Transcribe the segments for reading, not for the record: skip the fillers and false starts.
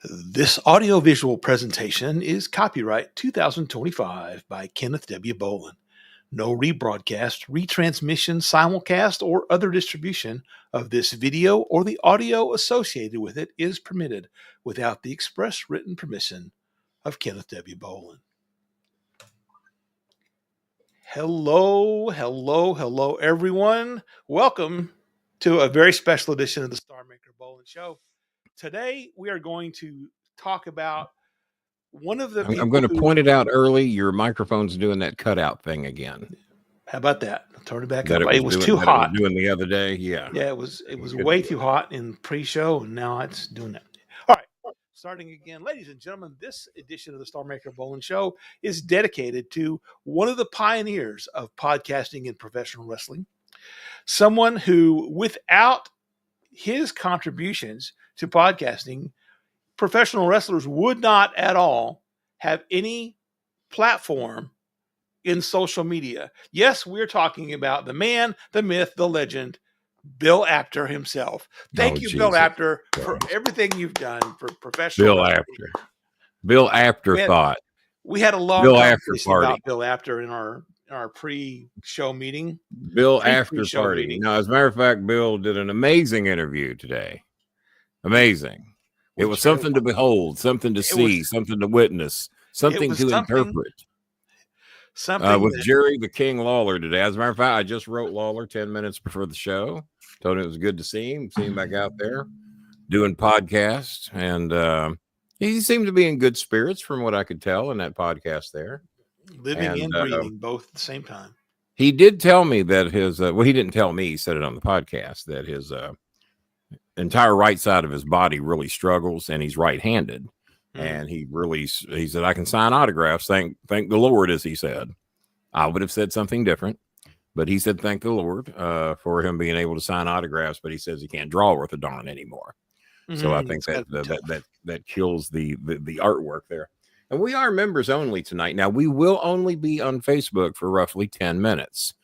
This audiovisual presentation is copyright 2025 by Kenneth W. Bolin. No rebroadcast, retransmission, simulcast, or other distribution of this video or the audio associated with it is permitted without the express written permission of Kenneth W. Bolin. Hello, everyone. Welcome to a very special edition of the Starmaker Bolin Show. Today, we are going to talk about one of the I'm going to point it out early. Your microphone's doing that cutout thing again. How about that? I'll turn it back up. It was too hot. It was doing the other day. Yeah, it was way too hot in pre-show, and now it's doing that. All right, starting again. Ladies and gentlemen, this edition of the Starmaker Bolin Show is dedicated to one of the pioneers of podcasting and professional wrestling, someone who, without his contributions to podcasting, professional wrestlers would not at all have any platform in social media. Yes, we're talking about the man, the myth, the legend, Bill Apter himself. Thank you, Jesus. Bill Apter, for everything you've done for professional Bill wrestling. Apter. Bill Apter thought. We had a long conversation about Bill Apter in our pre-show meeting. Bill Apter party. Meeting. Now, as a matter of fact, Bill did an amazing interview today. Amazing. It was something to behold, something to see, something to witness, something to interpret. Something with Jerry the King Lawler today. As a matter of fact, I just wrote Lawler 10 minutes before the show. Told him it was good to see him back out there doing podcasts. And he seemed to be in good spirits from what I could tell in that podcast there. Living and breathing both at the same time. He did tell me that his, he didn't tell me, he said it on the podcast, that his entire right side of his body really struggles, and he's right-handed. And he said, I can sign autographs. Thank the Lord, as he said. I would have said something different, but he said, thank the Lord for him being able to sign autographs. But he says he can't draw worth a darn anymore. So I think that kills the artwork there. And we are members only tonight. Now, we will only be on Facebook for roughly 10 minutes.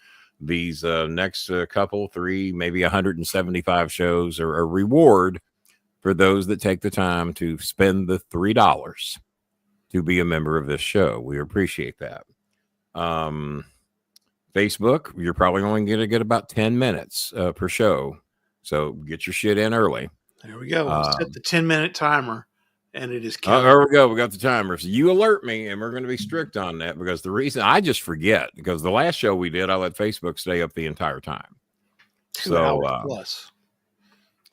These next couple, 3, maybe 175 shows are a reward for those that take the time to spend the $3 to be a member of this show. We appreciate that. Facebook, you're probably only going to get about 10 minutes per show. So get your shit in early. There we go. Set the 10-minute timer, and it is counting. There we go. We got the timer. So you alert me, and we're going to be strict on that, because the reason I just forget, because the last show we did, I let Facebook stay up the entire time. 2 hours plus.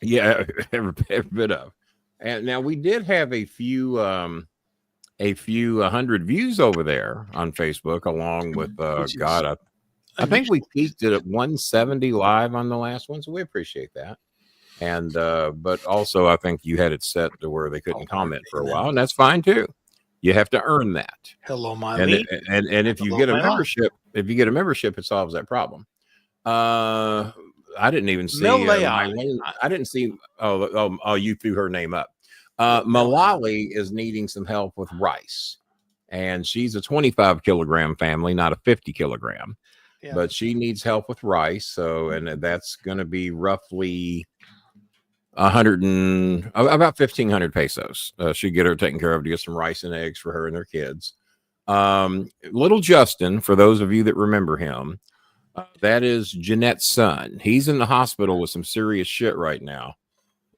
Yeah, every bit of. And now we did have a few 100 views over there on Facebook, along with I think we peaked it at 170 live on the last one, so we appreciate that. And but also I think you had it set to where they couldn't comment for a while, and that's fine too. You have to earn that. Hello, my and if you get a membership, it solves that problem. I didn't even see. I didn't see. Oh! You threw her name up. Malali is needing some help with rice, and she's a 25 kilogram family, not a 50 kilogram. Yeah. But she needs help with rice. So, and that's going to be roughly about 1,500 pesos. Should get her taken care of to get some rice and eggs for her and her kids. Little Justin, for those of you that remember him. That is Jeanette's son. He's in the hospital with some serious shit right now.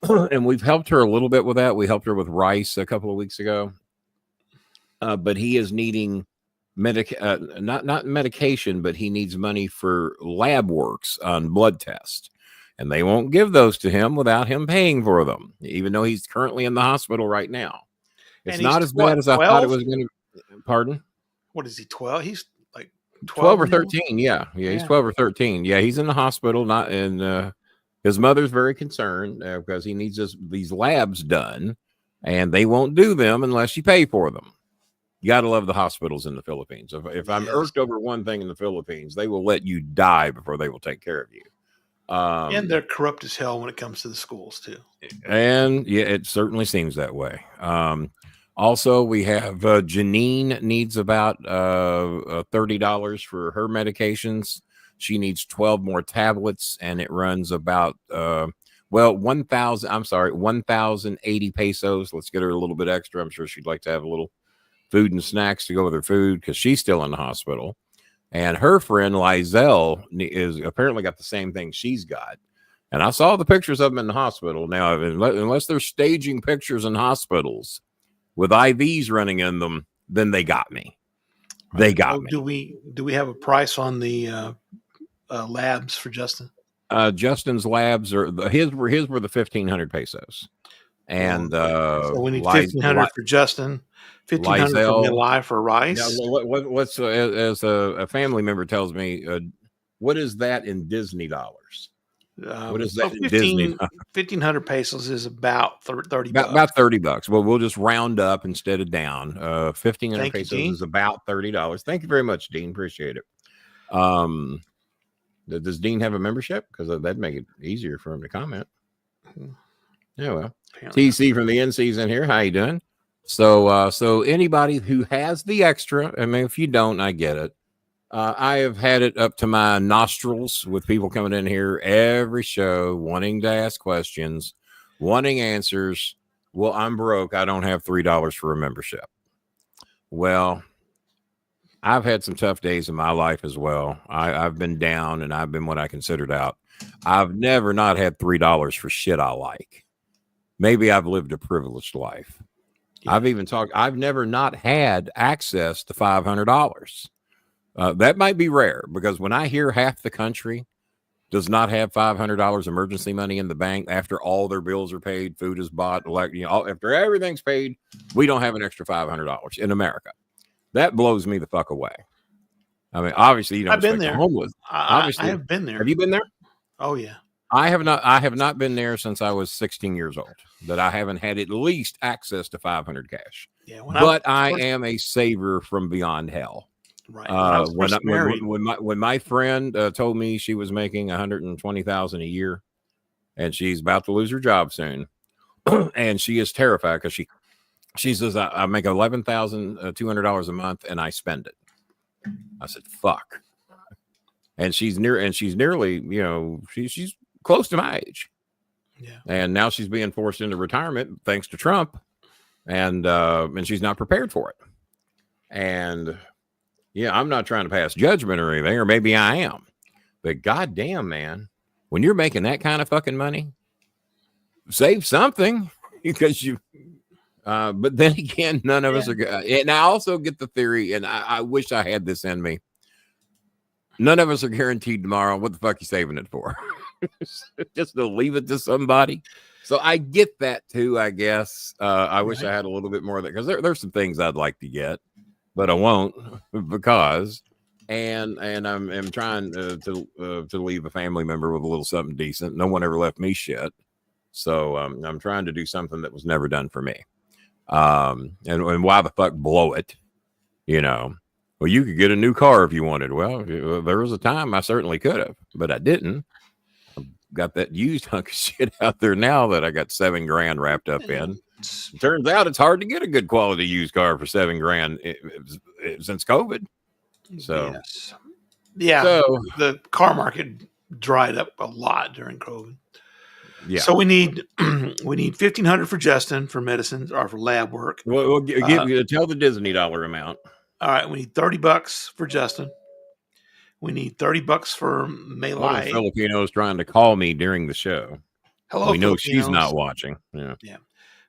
And we've helped her a little bit with that. We helped her with rice a couple of weeks ago. But he is needing not medication, but he needs money for lab works on blood tests. And they won't give those to him without him paying for them, even though he's currently in the hospital right now. It's not as bad as I thought it was going to. Pardon? What is he, 12? He's 12 or 13. Yeah. He's 12 or 13. Yeah, he's in the hospital. His mother's very concerned because he needs these labs done, and they won't do them unless you pay for them. You got to love the hospitals in the Philippines. If I'm irked over one thing in the Philippines, they will let you die before they will take care of you. And they're corrupt as hell when it comes to the schools too. And yeah, it certainly seems that way. Also, we have Janine needs about $30 for her medications. She needs 12 more tablets, and it runs about Well, 1,080 pesos. Let's get her a little bit extra. I'm sure she'd like to have a little food and snacks to go with her food because she's still in the hospital. And her friend Lizelle is apparently got the same thing she's got. And I saw the pictures of them in the hospital. Now, unless they're staging pictures in hospitals with IVs running in them, then they got me. They got me. Do we have a price on the labs for Justin? Justin's labs his were the 1,500 pesos, and so we need 1,500 for Justin, 1,500 for Milai for rice. Now, what's as a family member tells me, what is that in Disney dollars? What is that? 1,500 pesos is about 30 bucks. About $30. Well, we'll just round up instead of down. 1,500 pesos is about $30. Thank you very much, Dean. Appreciate it. Does Dean have a membership? Because that'd make it easier for him to comment. Yeah, well, TC from the NC's in here. How you doing? So anybody who has the extra, I mean, if you don't, I get it. I have had it up to my nostrils with people coming in here every show, wanting to ask questions, wanting answers. Well, I'm broke. I don't have $3 for a membership. Well, I've had some tough days in my life as well. I've been down and I've been what I considered out. I've never not had $3 for shit I like. Maybe I've lived a privileged life. Yeah. I've never not had access to $500. That might be rare because when I hear half the country does not have $500 emergency money in the bank after all their bills are paid, food is bought, after everything's paid, we don't have an extra $500 in America. That blows me the fuck away. I mean, obviously, you don't expect the homeless. Obviously, I have been there. Have you been there? Oh yeah. I have not been there since I was 16 years old. That I haven't had at least access to 500 cash. Yeah, but I am a saver from beyond hell. Right. When my friend told me she was making $120,000 a year, and she's about to lose her job soon, and she is terrified because she says I make $11,200 a month and I spend it. I said, "Fuck," and she's nearly, she's close to my age. Yeah. And now she's being forced into retirement thanks to Trump, and she's not prepared for it. And yeah, I'm not trying to pass judgment or anything, or maybe I am, but goddamn, man, when you're making that kind of fucking money, save something because you. But then again, none of us are good. And I also get the theory, and I wish I had this in me. None of us are guaranteed tomorrow. What the fuck are you saving it for? Just to leave it to somebody. So I get that too, I guess. I wish I had a little bit more of that because there's some things I'd like to get, but I won't because, and I'm trying to leave a family member with a little something decent. No one ever left me shit. So I'm trying to do something that was never done for me. And why the fuck blow it? Well, you could get a new car if you wanted. Well, there was a time I certainly could have, but I didn't. I've got that used hunk of shit out there now that I got $7,000 wrapped up in. It turns out it's hard to get a good quality used car for $7,000 since COVID. So, yes. Yeah. So the car market dried up a lot during COVID. Yeah. So we need $1,500 for Justin for medicines or for lab work. We'll tell the Disney dollar amount. All right, we need $30 for Justin. We need $30 for Milai. Filipinos trying to call me during the show. Hello, we know she's not watching. Yeah.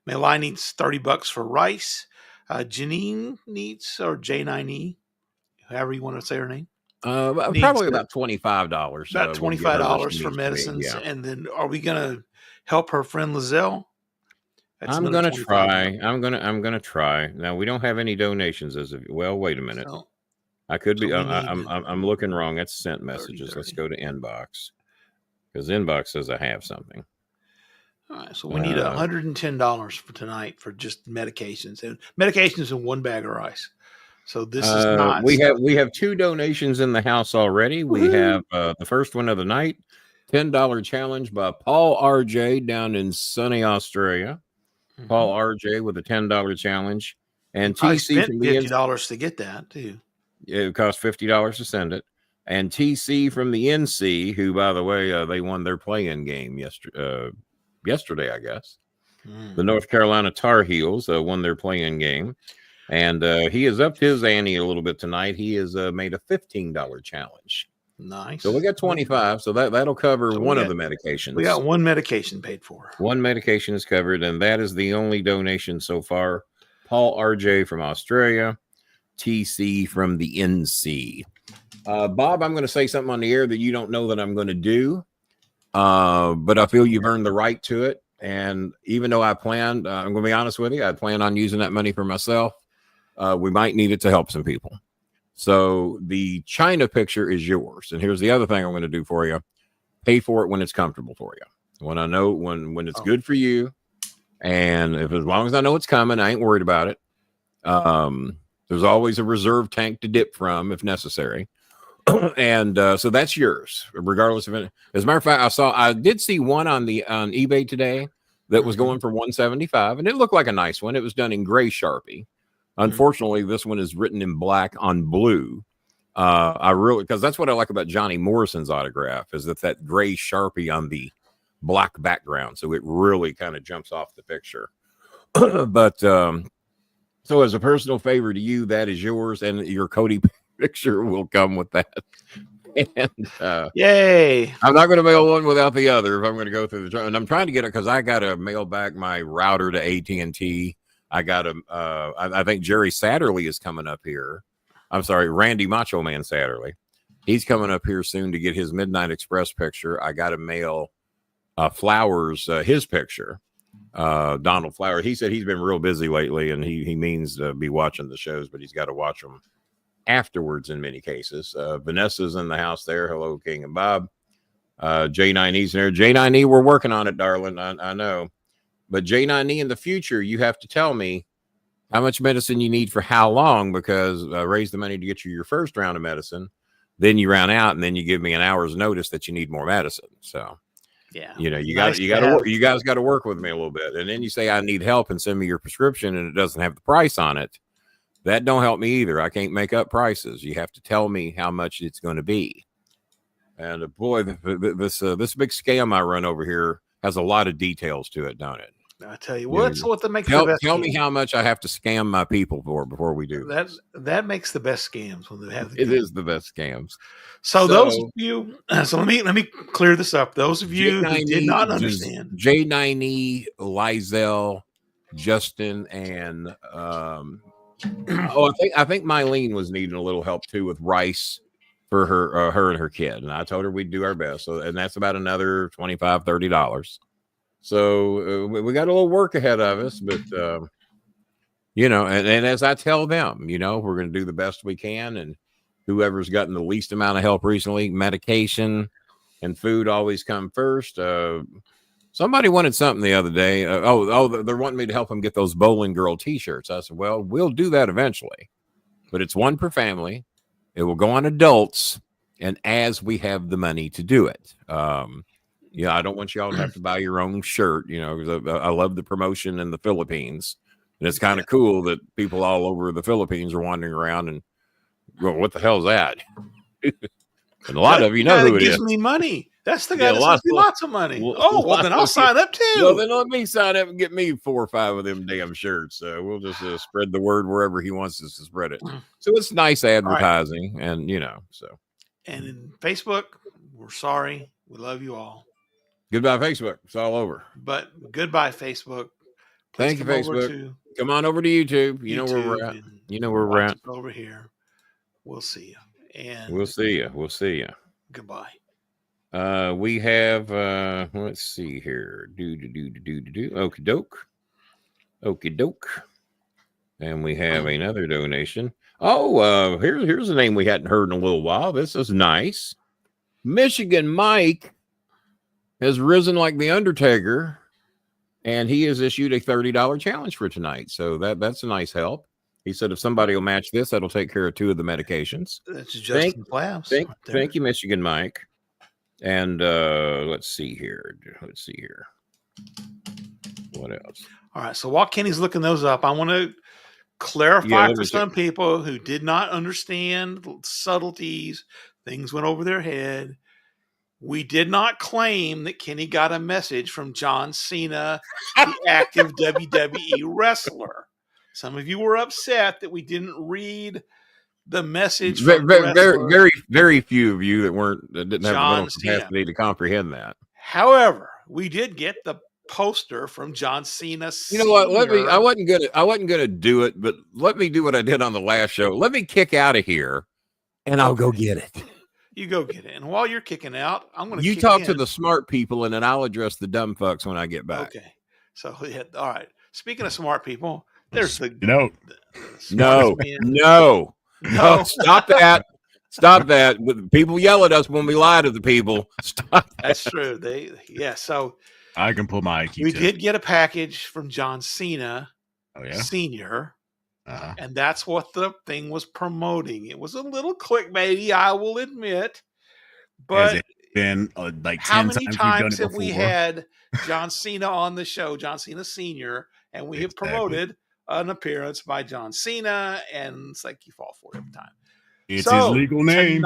Milai needs $30 for rice. Janine needs, or J9E, however you want to say her name. Probably about $25. About $25 for medicines, and then are we gonna help her friend Lizelle? I'm gonna try. I'm gonna try. Now we don't have any donations as of. Well, wait a minute. So, I could be. I'm looking wrong. That's sent messages. 30. Let's go to inbox because inbox says I have something. All right, so we need $110 for tonight for just medications and one bag of rice. So this is not. We have 2 donations in the house already. We have the first one of the night, $10 challenge by Paul RJ down in sunny Australia. Mm-hmm. Paul RJ with a $10 challenge, and TC from the $50 to get that too. It cost $50 to send it. And TC from the NC, who by the way they won their play-in game yesterday yesterday, I guess. The North Carolina Tar Heels won their play-in game. And he has upped his ante a little bit tonight. He has made a $15 challenge. Nice. So we got 25. So that'll cover one of the medications. We got one medication paid for. One medication is covered, and that is the only donation so far. Paul RJ from Australia, TC from the NC. Bob, I'm going to say something on the air that you don't know that I'm going to do, but I feel you've earned the right to it. And even though I planned, I'm going to be honest with you, I plan on using that money for myself. We might need it to help some people. So the China picture is yours. And here's the other thing I'm going to do for you. Pay for it when it's comfortable for you. When I know when it's good for you. And as long as I know it's coming, I ain't worried about it. There's always a reserve tank to dip from if necessary. And so that's yours, regardless of it. As a matter of fact, I did see one on eBay today that was going for $175, and it looked like a nice one. It was done in gray Sharpie. Unfortunately, this one is written in black on blue. Because that's what I like about Johnny Morrison's autograph is that gray Sharpie on the black background. So it really kind of jumps off the picture. But so as a personal favor to you, that is yours, and your Cody picture will come with that. And yay! I'm not going to mail one without the other if I'm going to go through and I'm trying to get it because I got to mail back my router to AT&T. I got to. I think Jerry Satterley is coming up here. I'm sorry, Randy Macho Man Satterley. He's coming up here soon to get his Midnight Express picture. I got to mail Flowers his picture. Donald Flower. He said he's been real busy lately, and he means to be watching the shows, but he's got to watch them afterwards in many cases. Vanessa's in the house there. Hello, King and Bob. J9E's in there. J9E, we're working on it, darling. I know. But J9E, in the future, you have to tell me how much medicine you need for how long, because raise the money to get you your first round of medicine. Then you round out, and then you give me an hour's notice that you need more medicine. So, yeah, you guys got to work with me a little bit. And then you say I need help and send me your prescription, and it doesn't have the price on it. That don't help me either. I can't make up prices. You have to tell me how much it's going to be. And boy, this big scam I run over here has a lot of details to it, don't it? I tell you, what's what that makes the best. Tell me how much I have to scam my people for before we do that makes the best scams when they have. It is the best scams. So those of you, so let me clear this up. Those of you who did not understand, J9E, Lizelle, Justin, and I think Mylene was needing a little help too with rice for her and her kid, and I told her we'd do our best. So, and that's about another $25-$30. So we got a little work ahead of us, but and as I tell them, we're going to do the best we can, and whoever's gotten the least amount of help recently, medication and food always come first. Somebody wanted something the other day. They're wanting me to help them get those Bowling Girl T-shirts. I said, well, we'll do that eventually, but it's one per family. It will go on adults, and as we have the money to do it. I don't want y'all to have to buy your own shirt, because I love the promotion in the Philippines. And it's kind of cool that people all over the Philippines are wandering around and going, what the hell is that? And a lot of you know who it is. Gives me money. That's the guy that sends me lots of money. Well, then I'll sign up too. Well, then let me sign up and get me 4 or 5 of them damn shirts. We'll just spread the word wherever he wants us to spread it. So it's nice advertising, right. And so. And in Facebook, we're sorry. We love you all. Goodbye, Facebook. It's all over. But goodbye, Facebook. Thank you, Facebook. Come on over to YouTube. You know where we're at. You know where we're at. Over here. We'll see you. And we'll see you. We'll see you. Goodbye. We have let's see here. Okie doke. Okie doke. And we have another donation. Here's a name we hadn't heard in a little while. This is nice. Michigan Mike has risen like the Undertaker, and he has issued a $30 challenge for tonight. So that's a nice help. He said if somebody will match this, that'll take care of 2 of the medications. That's Justin Claps. Thank you, Michigan Mike. And let's see here. What else? All right. So while Kenny's looking those up, I want to clarify for some people who did not understand the subtleties. Things went over their head. we did not claim that Kenny got a message from John Cena, the active WWE wrestler. Some of you were upset that we didn't read the message from the wrestler. Very few of you that didn't have the mental capacity Cena. to comprehend that. However, we did get the poster from John Cena. You know what? I wasn't gonna do it, but let me do what I did on the last show. Let me kick out of here, and I'll go get it. You go get it. And while you're kicking out, I'm going to. You talk to the smart people, and then I'll address the dumb fucks when I get back. Okay. So all right. Speaking of smart people, there's the no. Stop that. Stop that. People yell at us when we lie to the people. Stop that. That's true. So I can pull my IQ. We did get a package from John Cena Senior. And that's what the thing was promoting. It was a little clickbaity, I will admit. But has it been like how many times have we had John Cena on the show, John Cena Senior, and we have promoted an appearance by John Cena, and it's like you fall for it every time. It's his legal name.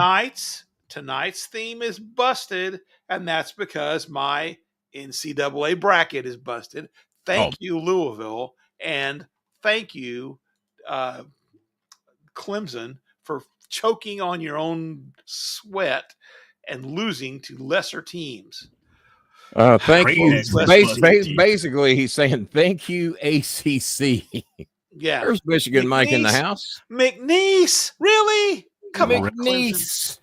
Tonight's theme is busted, and that's because my NCAA bracket is busted. Thank you, Louisville, and thank you, Clemson, for choking on your own sweat and losing to lesser teams. Thank you. Basically, he's saying thank you, ACC. Yeah, there's Michigan McNeese, Mike in the house. McNeese, really? Come on, McNeese.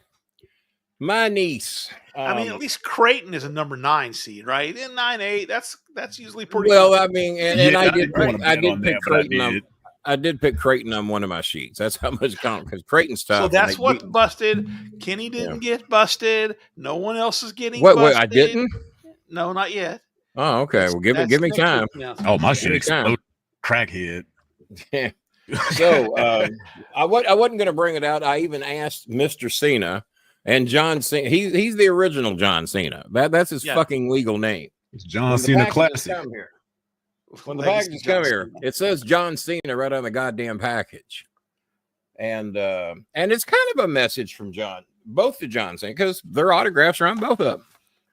My niece. I mean, at least Creighton is a number 9 seed, right? In 9-8, that's usually pretty. Well, good. I mean, and I did pick Creighton. I did pick Creighton on one of my sheets. That's how much count because Creighton's tough. So that's what busted. Kenny didn't get busted. No one else is getting busted. Wait, I didn't? No, not yet. Oh, okay. Well, give me time. Oh, my shit exploded. Crackhead. Yeah. So I wasn't going to bring it out. I even asked Mr. Cena and John Cena. He's the original John Cena. That's his fucking legal name. It's John Cena Classic. When the packages come here, it says John Cena right on the goddamn package, and it's kind of a message from both to John Cena because their autographs are on both of them.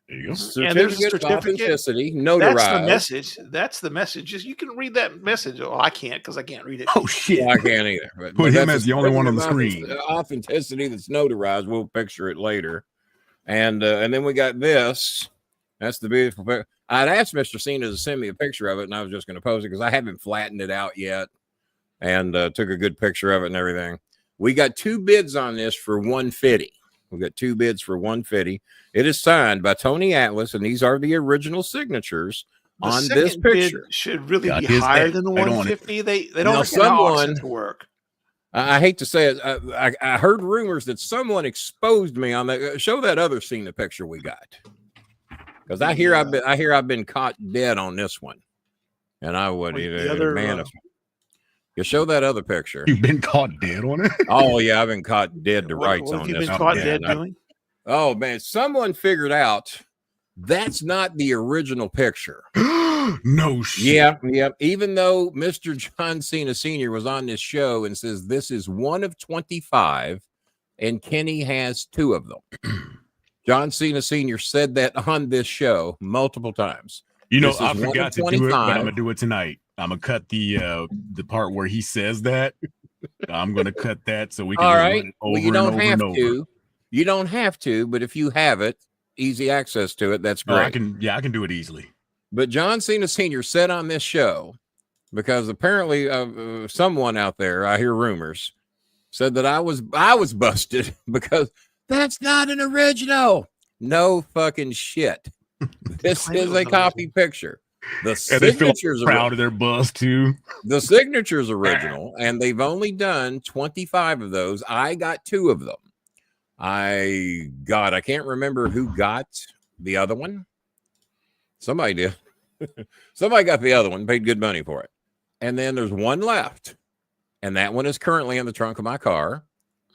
There you go. Certificate of authenticity, notarized. That's the message. That's the message. You can read that message. Oh, I can't because I can't read it. Oh shit, well, I can't either. Put him as the only one on the screen. Authenticity that's notarized. We'll picture it later, and then we got this. That's the beautiful picture. I'd asked Mr. Cena to send me a picture of it, and I was just going to post it because I haven't flattened it out yet, and took a good picture of it and everything. We got 2 bids on this for $150. We got 2 bids for $150. It is signed by Tony Atlas, and these are the original signatures on this picture. Bid should really be higher than the $150. They don't get auction to work. I hate to say it. I heard rumors that someone exposed me on that. Show that other Cena picture we got. Because I hear I've been caught dead on this one, and I would you show that other picture. You've been caught dead on it. Oh yeah, I've been caught dead to rights on this. You've been caught dead doing? Oh man, someone figured out that's not the original picture. No shit. Yeah. Even though Mr. John Cena Sr. was on this show and says this is one of 25, and Kenny has 2 of them. John Cena Sr. said that on this show multiple times. You know, I forgot to do it, but I'm gonna do it tonight. I'm gonna cut the part where he says that. I'm gonna cut that so we can. All right. Well, you don't have to. You don't have to, but if you have it, easy access to it, that's great. I can do it easily. But John Cena Sr. said on this show, because apparently someone out there, I hear rumors, said that I was busted because. That's not an original. No fucking shit. This is a copy picture. The signature's proud of their bust too. The signature's original, and they've only done 25 of those. I got 2 of them. I can't remember who got the other one. Somebody did. Somebody got the other one, paid good money for it. And then there's one left. And that one is currently in the trunk of my car.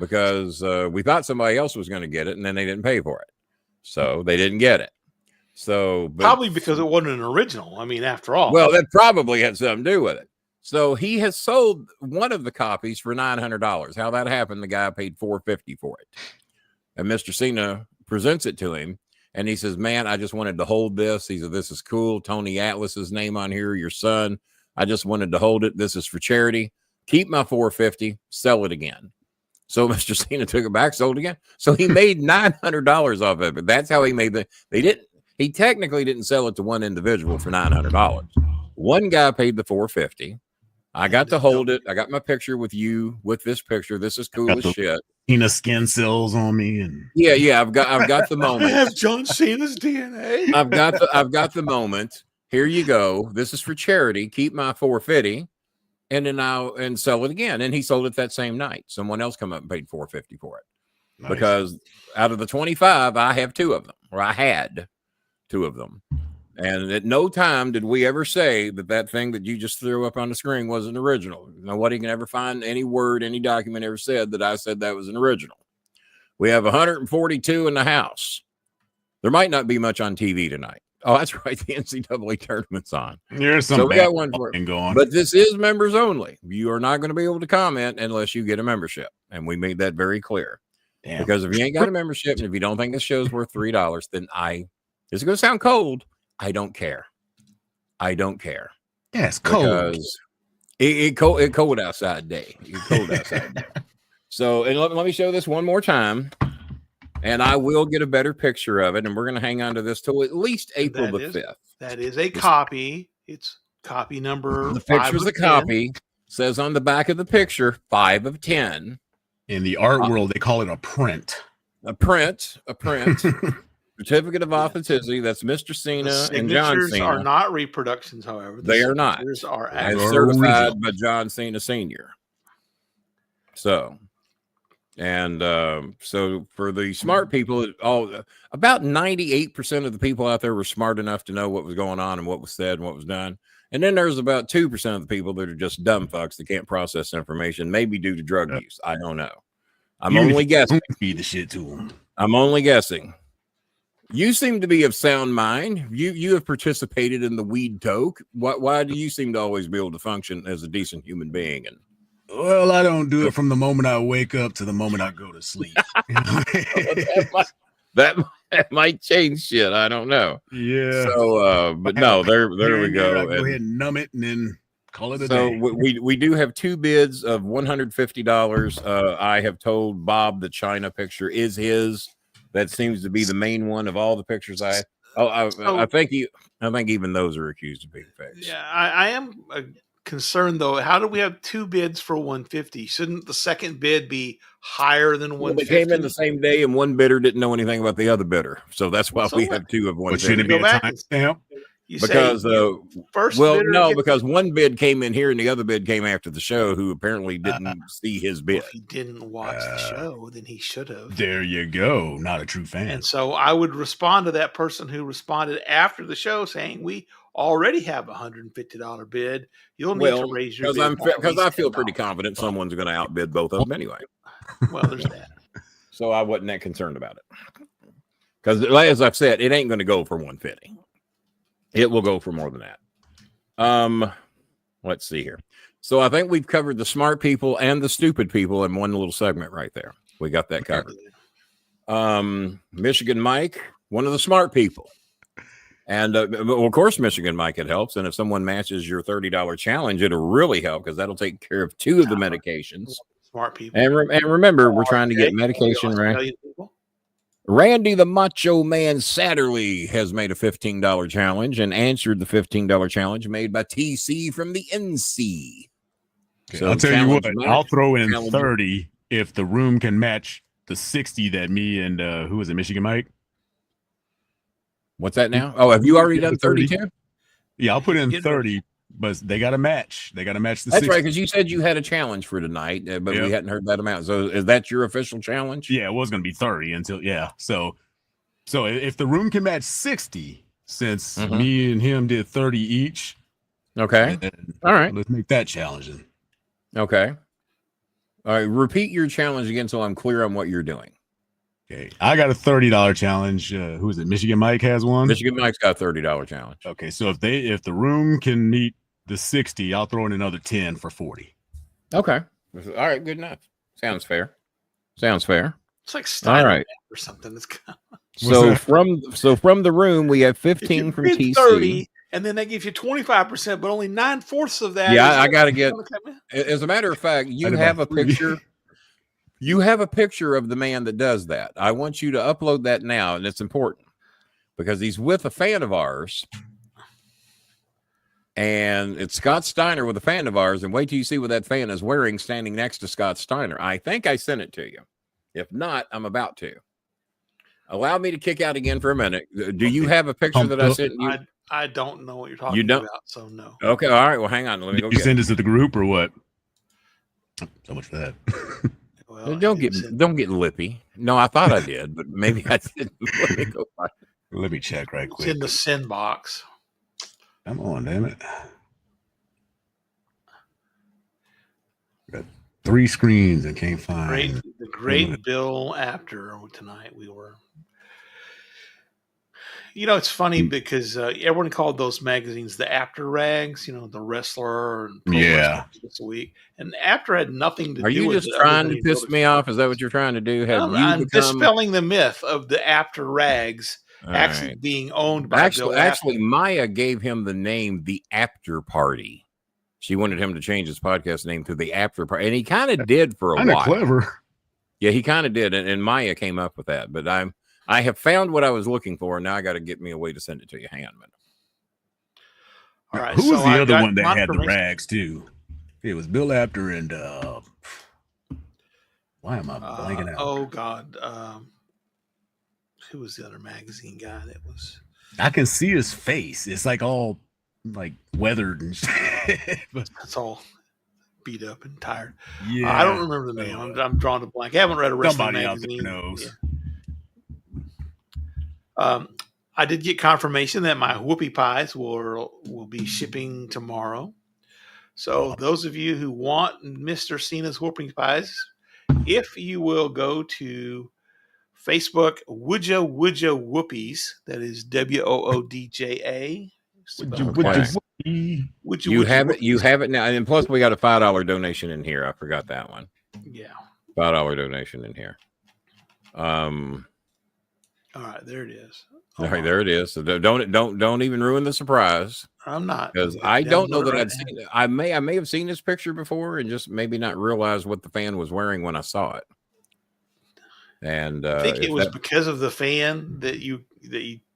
Because we thought somebody else was going to get it, and then they didn't pay for it, so they didn't get it. So probably because it wasn't an original. I mean, after all, well, that probably had something to do with it. So he has sold one of the copies for $900. How that happened? The guy paid $450 for it, and Mr. Cena presents it to him. And he says, man, I just wanted to hold this. He said, this is cool. Tony Atlas's name on here, your son. I just wanted to hold it. This is for charity. Keep my $450, sell it again. So Mr. Cena took it back, sold it again. So he made $900 off of it. That's how he made he technically didn't sell it to one individual for $900. One guy paid the $450. I got to hold it. I got my picture with you with this picture. This is cool as shit. Cena skin cells on me, and I've got the moment. I have John Cena's DNA. I've got the moment. Here you go. This is for charity. Keep my $450, and then sell it again. And he sold it that same night. Someone else come up and paid $450 for it. Nice. Because out of the 25, I have 2 of them, or I had 2 of them. And at no time did we ever say that thing that you just threw up on the screen wasn't original. Nobody can ever find any word, any document ever said that I said that was an original. We have 142 in the house. There might not be much on TV tonight. Oh, that's right. The NCAA tournament's on. There's some so we got one for it. Going. But this is members only. You are not going to be able to comment unless you get a membership. And we made that very clear. Damn. Because if you ain't got a membership and if you don't think this show's worth $3, then this is going to sound cold. I don't care. I don't care. Yeah, it's cold. It's cold outside day. It's cold outside day. So, and let me show this one more time. And I will get a better picture of it. And we're going to hang on to this till at least April the 5th. That is a copy. It's copy number. The picture's a copy. Says on the back of the picture, 5 of 10. In the art world, they call it a print. A print. Certificate of authenticity. That's Mr. Cena and John Cena. Are not reproductions, however. They are not. Are certified by John Cena Sr. So, and so for the smart people, about 98% of the people out there were smart enough to know what was going on and what was said and what was done. And then there's about 2% of the people that are just dumb fucks that can't process information, maybe due to drug use. I don't know. I'm only guessing. Feed the shit to them. I'm only guessing. You seem to be of sound mind. You have participated in the weed toke. Why do you seem to always be able to function as a decent human being? And well, I don't do it from the moment I wake up to the moment I go to sleep. that might change shit. I don't know. Yeah. So, but no, there we go. Go ahead and numb it and then call it a day. So we do have 2 bids of $150. I have told Bob the China picture is his. That seems to be the main one of all the pictures I think even those are accused of being fakes. Yeah, I am concerned though. How do we have 2 bids for 150? Shouldn't the second bid be higher than 150? They came in the same day, and one bidder didn't know anything about the other bidder, so that's why we have 2 of 150. But shouldn't it be a timestamp? Because because one bid came in here and the other bid came after the show, who apparently didn't see his bid. If he didn't watch the show, then he should have. There you go. Not a true fan. And so I would respond to that person who responded after the show saying, we already have a $150 bid. You'll need to raise your bid. Because I feel pretty confident someone's going to outbid both of them anyway. Well, there's that. So I wasn't that concerned about it. Because as I've said, it ain't going to go for 150. It will go for more than that. Let's see here. So I think we've covered the smart people and the stupid people in one little segment right there. We got that covered. Michigan Mike, one of the smart people. And well, of course, Michigan Mike, it helps. And if someone matches your $30 challenge, it'll really help because that'll take care of 2 of the medications. Smart people. And remember, we're trying to get medication right. Randy the Macho Man Satterley has made a $15 challenge and answered the $15 challenge made by TC from the NC. Okay, so I'll tell you what, I'll throw in 30 if the room can match the 60 that me and who was it, Michigan Mike? What's that now? Oh, have you already done 32? Yeah, I'll put in 30. But they got to match. They got to match the. That's 60. right, because you said you had a challenge for tonight, but we hadn't heard that amount. So, is that your official challenge? Yeah, it was going to be 30 until So if the room can match 60, since me and him did 30 each. Okay. All right. Let's make that challenging. Okay. All right. Repeat your challenge again, so I'm clear on what you're doing. Okay, I got a $30 challenge. Who is it? Michigan Mike has one. Michigan Mike's got a $30 challenge. Okay, so if the room can meet the 60, I'll throw in another 10 for 40. Okay. All right. Good enough. Sounds fair. It's like Steiner or something. It's kind of... So from the room, we have 15 from TC. 30, and then they give you 25%, but only 9/4 of that. Yeah, I got to get. As a matter of fact, you have a picture. You have a picture of the man that does that. I want you to upload that now, and it's important because he's with a fan of ours, and it's Scott Steiner with a fan of ours. And wait till you see what that fan is wearing, standing next to Scott Steiner. I think I sent it to you. If not, I'm about to. Allow me to kick out again for a minute. Do you have a picture that I sent you? I don't know what you're talking about, so no. Okay, all right. Well, hang on. Let me go. You send this to the group or what? So much for that. Well, don't get lippy. No, I thought I did, but maybe I didn't. Let me check right quick. It's in the send box. Come on, damn it. Got 3 screens and can't find the great Bill Apter tonight. We were, it's funny because everyone called those magazines the Apter rags, the wrestler and this week. And Apter had nothing to do with it. Are you just trying to piss me off? Is that what you're trying to do? I'm dispelling the myth of the Apter rags actually being owned by Bill Apter. Actually, Maya gave him the name The Apter Party. She wanted him to change his podcast name to The Apter Party, and he kind of did for a while. Kind of clever. Yeah, he kind of did, and Maya came up with that. But I have found what I was looking for, and now I got to get me a way to send it to you. Hang on a minute. All right. Who was the other one that had the rags too? It was Bill Apter and why am I blanking out? Oh God, who was the other magazine guy that was? I can see his face. It's like all like weathered and shit. But it's all beat up and tired. Yeah, I don't remember the name. I'm drawing a blank. I haven't read a wrestling magazine. Somebody out there knows. Yeah. I did get confirmation that my whoopie pies will be shipping tomorrow. So those of you who want Mr. Cena's whoopie pies, if you will go to Facebook, Woodja Whoopies, that is WOODJA. You have it. You have it now, and plus we got a $5 donation in here. I forgot that one. Yeah, $5 donation in here. All right, there it is. All right, there it is. So don't even ruin the surprise. I'm not, because I don't know that I'd seen it. I may have seen this picture before and just maybe not realize what the fan was wearing when I saw it. And I think it was because of the fan that you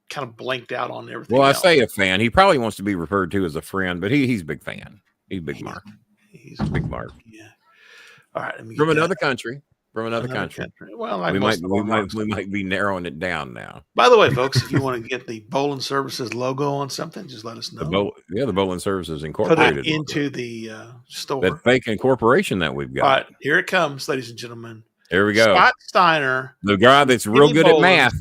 kind of blanked out on everything. Well, else. I say a fan. He probably wants to be referred to as a friend, but he's a big fan. He's Big Mark. He's a big Mark. Yeah. All right. From another country. Country. Well, we might be narrowing it down now. By the way, folks, if you want to get the Bolin Services logo on something, just let us know. The Bolin Services Incorporated. Put it into the store. That fake incorporation that we've got. All right, here it comes, ladies and gentlemen. Here we go. Scott Steiner, the guy that's real good at math.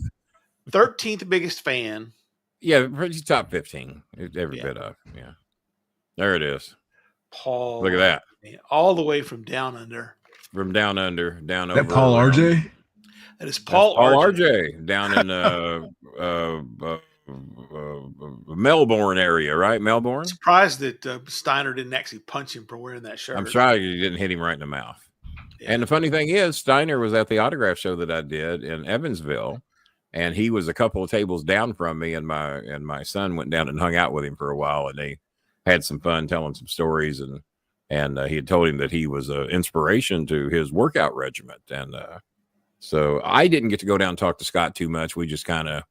13th biggest fan. Yeah, he's top 15. Every bit of. Yeah. There it is. Paul. Look at that. All the way from down under. From down under, down that over. Paul RJ? That is Paul RJ down in Melbourne area, right? Melbourne. I'm surprised that Steiner didn't actually punch him for wearing that shirt. I'm sorry you didn't hit him right in the mouth. Yeah. And the funny thing is, Steiner was at the autograph show that I did in Evansville, and he was a couple of tables down from me, and my son went down and hung out with him for a while, and they had some fun telling some stories, and he had told him that he was an inspiration to his workout regiment. And so I didn't get to go down and talk to Scott too much. We just kind of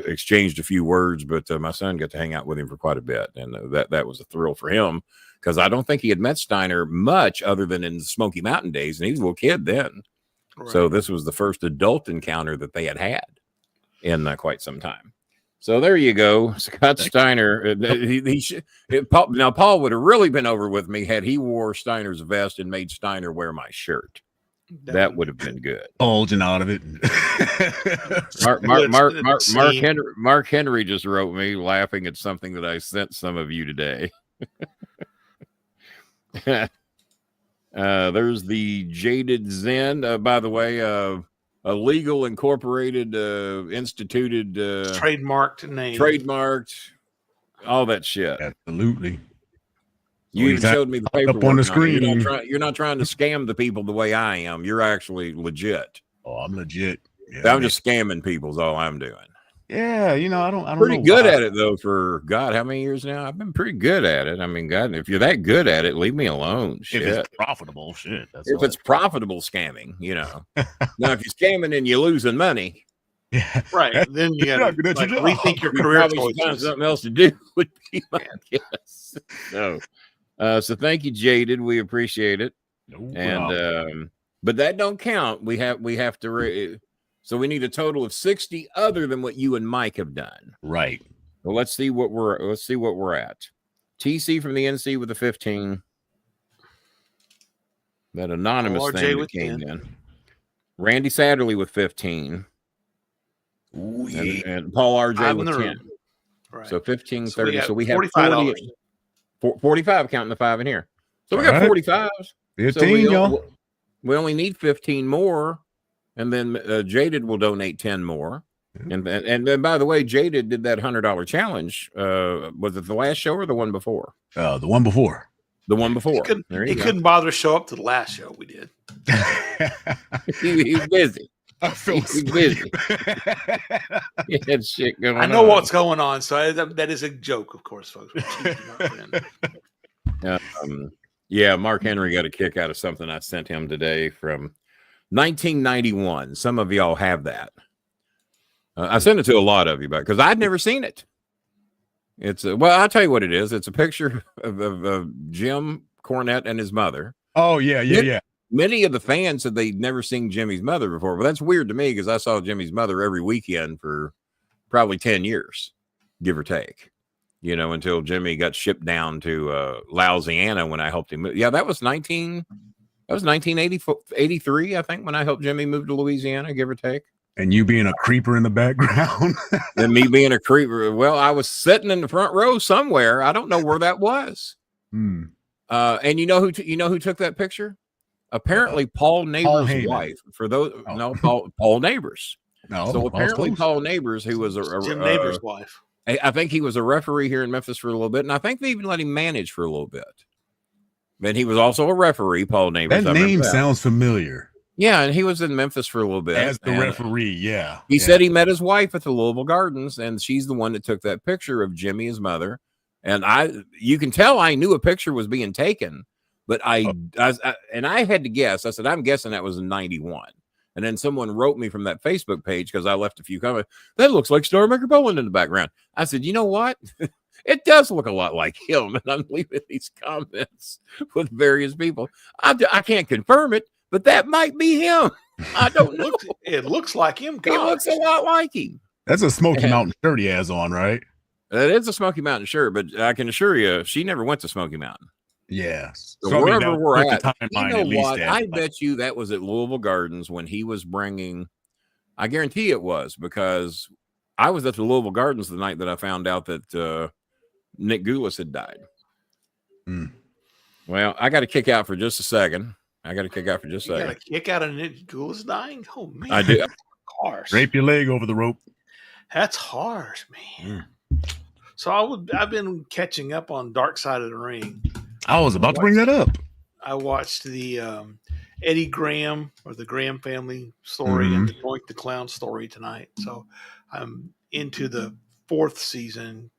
exchanged a few words, but my son got to hang out with him for quite a bit. And that was a thrill for him because I don't think he had met Steiner much other than in the Smoky Mountain days. And he was a little kid then. Right. So this was the first adult encounter that they had in quite some time. So there you go, Scott Steiner. Now Paul would have really been over with me had he wore Steiner's vest and made Steiner wear my shirt. That would have been good. Bulging out of it. Mark Henry just wrote me laughing at something that I sent some of you today. There's the Jaded Zen. By the way, a legal, incorporated, instituted, trademarked name, trademarked, all that shit. Absolutely. You even showed me the paperwork up on the screen. You're not trying to scam the people the way I am. You're actually legit. Oh, I'm legit. Yeah, I'm just scamming people is all I'm doing. Yeah, I don't pretty good at it though. For God, how many years now? I've been pretty good at it. I mean, God, if you're that good at it, leave me alone. Shit. If it's profitable, shit. If it's profitable scamming, Now, if you're scamming and you're losing money, yeah, right. Then you got to rethink your career choices. Find something else to do would be my guess. No. So thank you, Jaded. We appreciate it. But that don't count. We have to. So we need a total of 60 other than what you and Mike have done. Right. Well, let's see what we're at. TC from the NC with a 15. That anonymous thing that came in. Randy Satterley with 15. Ooh, yeah. And Paul RJ with 10. Right. So 15, 30. So we have $45. 45 counting the 5 in here. So we got 45s. 15, y'all. We only need 15 more. And then Jaded will donate 10 more. And then, by the way, Jaded did that $100 challenge. Was it the last show or the one before? The one before. The one before. He couldn't bother to show up to the last show we did. He's busy. He's busy. He had shit going on. I know what's going on. So that is a joke, of course, folks. Yeah, Mark Henry got a kick out of something I sent him today from 1991. Some of y'all have that. I sent it to a lot of you, because I'd never seen it. It's I'll tell you what it is. It's a picture of Jim Cornette and his mother. Oh yeah. Many of the fans said they'd never seen Jimmy's mother before, but that's weird to me because I saw Jimmy's mother every weekend for probably 10 years, give or take. Until Jimmy got shipped down to Louisiana when I helped him move. Yeah, that was 1983, I think, when I helped Jimmy move to Louisiana, give or take. And you being a creeper in the background. And me being a creeper. Well, I was sitting in the front row somewhere. I don't know where that was. And you know who took that picture? Apparently Paul Neighbors' wife. For those Paul Neighbors. No. So apparently Paul Neighbors, who was Jim Neighbors' wife. I think he was a referee here in Memphis for a little bit, and I think they even let him manage for a little bit. But he was also a referee, Paul Neighbors. That name sounds familiar. Yeah, and he was in Memphis for a little bit. As the referee, yeah. He said he met his wife at the Louisville Gardens, and she's the one that took that picture of Jimmy, his mother. And you can tell I knew a picture was being taken, but I had to guess. I said, I'm guessing that was in 91. And then someone wrote me from that Facebook page because I left a few comments. That looks like Starmaker Bolin in the background. I said, you know what? It does look a lot like him. And I'm leaving these comments with various people. I can't confirm it, but that might be him. I don't know. It looks like him. Gosh. It looks a lot like him. That's a Smoky Mountain shirt he has on, right? It is a Smoky Mountain shirt, but I can assure you, she never went to Smoky Mountain. Yes. So wherever we're at, you know what? I bet you that was at Louisville Gardens when he was bringing. I guarantee it was, because I was at the Louisville Gardens the night that I found out that Nick Goulas had died. Well, I got to kick out for just a second. You got to kick out of Nick Goulas dying? Oh, man. I do. Harsh. Drape your leg over the rope. That's harsh, man. So I've been catching up on Dark Side of the Ring. I was about to bring that up. I watched the Eddie Graham or the Graham family story and the Doink the Clown story tonight. So I'm into the 4th season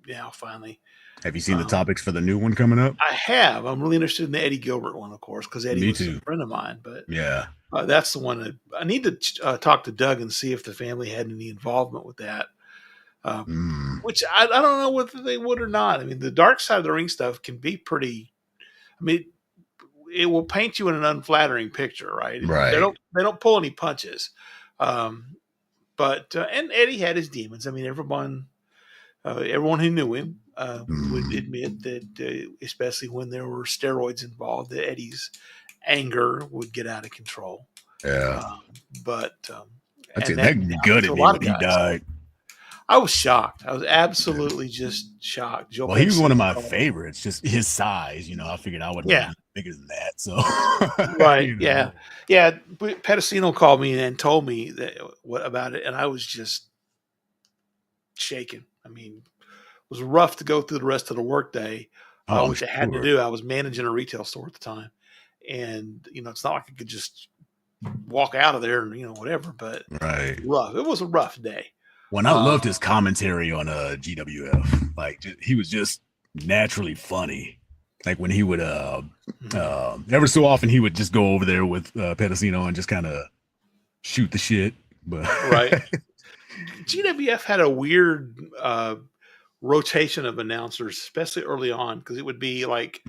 now, finally. Have you seen the topics for the new one coming up? I have. I'm really interested in the Eddie Gilbert one, of course, because Eddie was a friend of mine. But yeah, that's the one that I need to talk to Doug and see if the family had any involvement with that. Which I don't know whether they would or not. I mean, the Dark Side of the Ring stuff can be pretty. I mean, it will paint you in an unflattering picture, right? Right. They don't pull any punches. But and Eddie had his demons. I mean, everyone who knew him would admit that, especially when there were steroids involved, that Eddie's anger would get out of control. Yeah. But that's it. That gutted me when he died. I was shocked. I was absolutely just shocked. Well, he was one of my favorites. Just his size, I figured I would be bigger than that. So, right, yeah. Pedicino called me and told me about it, and I was just shaken. I mean, it was rough to go through the rest of the workday which I had to do. I was managing a retail store at the time, and it's not like I could just walk out of there and whatever. But rough. It was a rough day. When I loved his commentary on GWF, like he was just naturally funny. Like when he would ever so often he would just go over there with Pedicino and just kind of shoot the shit. But right. GWF had a weird rotation of announcers, especially early on, because it would be like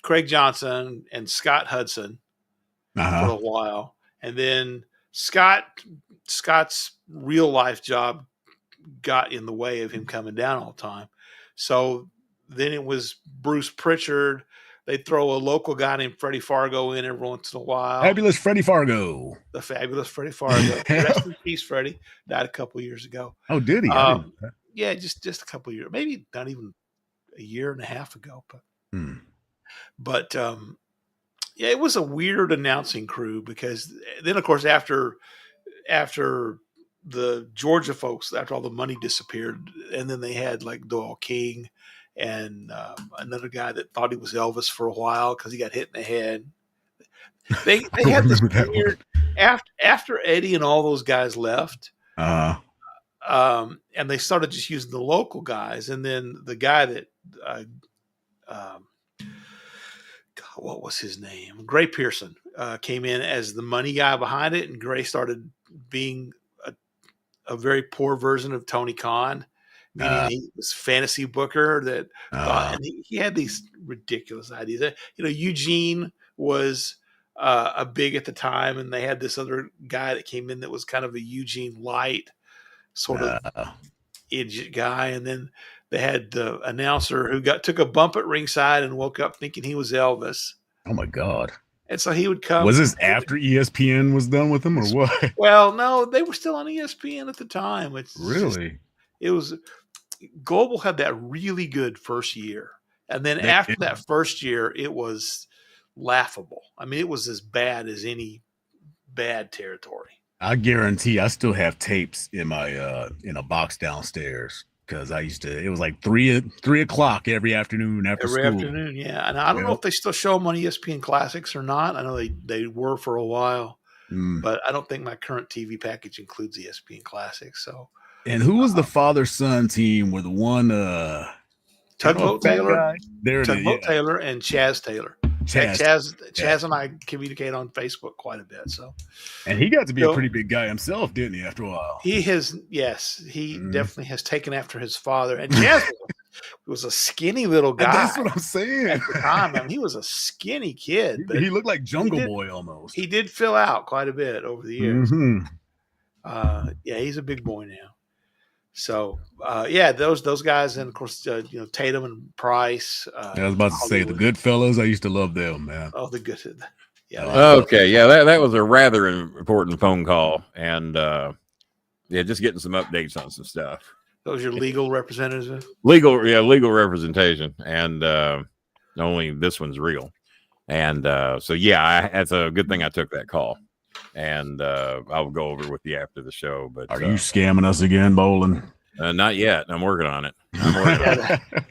Craig Johnson and Scott Hudson for a while, and then Scott's real life job got in the way of him coming down all the time. So then it was Bruce Pritchard. They'd throw a local guy named Freddie Fargo in every once in a while. Fabulous Freddie Fargo. The fabulous Freddie Fargo. Rest in peace, Freddie. Died a couple years ago. Oh, did he? Yeah, just a couple of years. Maybe not even a year and a half ago. But yeah, it was a weird announcing crew, because then, of course, after the Georgia folks, after all the money disappeared, and then they had like Doyle King and another guy that thought he was Elvis for a while because he got hit in the head. They had this weird after Eddie and all those guys left, and they started just using the local guys, and then the guy that what was his name? Gray Pearson came in as the money guy behind it, and Gray started being a very poor version of Tony Khan. Meaning he was fantasy booker that thought, and he had these ridiculous ideas. Eugene was a big at the time, and they had this other guy that came in that was kind of a Eugene light sort of idiot guy, and then they had the announcer who took a bump at ringside and woke up thinking he was Elvis. Oh my God. And so he would come. Was this after ESPN was done with him, or what? Well, no, they were still on ESPN at the time. It was Global had that really good first year. And then after that first year, it was laughable. I mean, it was as bad as any bad territory. I guarantee I still have tapes in my in a box downstairs, because I used to. It was like 3:00 every afternoon after school. Every afternoon, yeah. And I don't know if they still show them on ESPN Classics or not. I know they were for a while, but I don't think my current TV package includes ESPN Classics. So. And who was the father-son team with one Tugboat Taylor? There it Tugboat is. Taylor and Chaz Taylor. Chaz and I communicate on Facebook quite a bit. So, and he got to be a pretty big guy himself, didn't he? After a while, he has. Yes, he definitely has taken after his father. And Chaz was a skinny little guy. That's what I'm saying. At the time, I mean, he was a skinny kid. But he looked like Jungle Boy almost. He did fill out quite a bit over the years. Yeah, he's a big boy now. So, yeah, those guys, and of course, Tatum and Price. I was about to say the Goodfellas. I used to love them, man. Oh, the good. Yeah. Okay. Yeah, that was a rather important phone call, and just getting some updates on some stuff. Those are your legal representatives. Legal representation, and only this one's real, and so yeah, that's a good thing I took that call. And I'll go over with you after the show. But are you scamming us again, Bolin? Not yet. I'm working on it.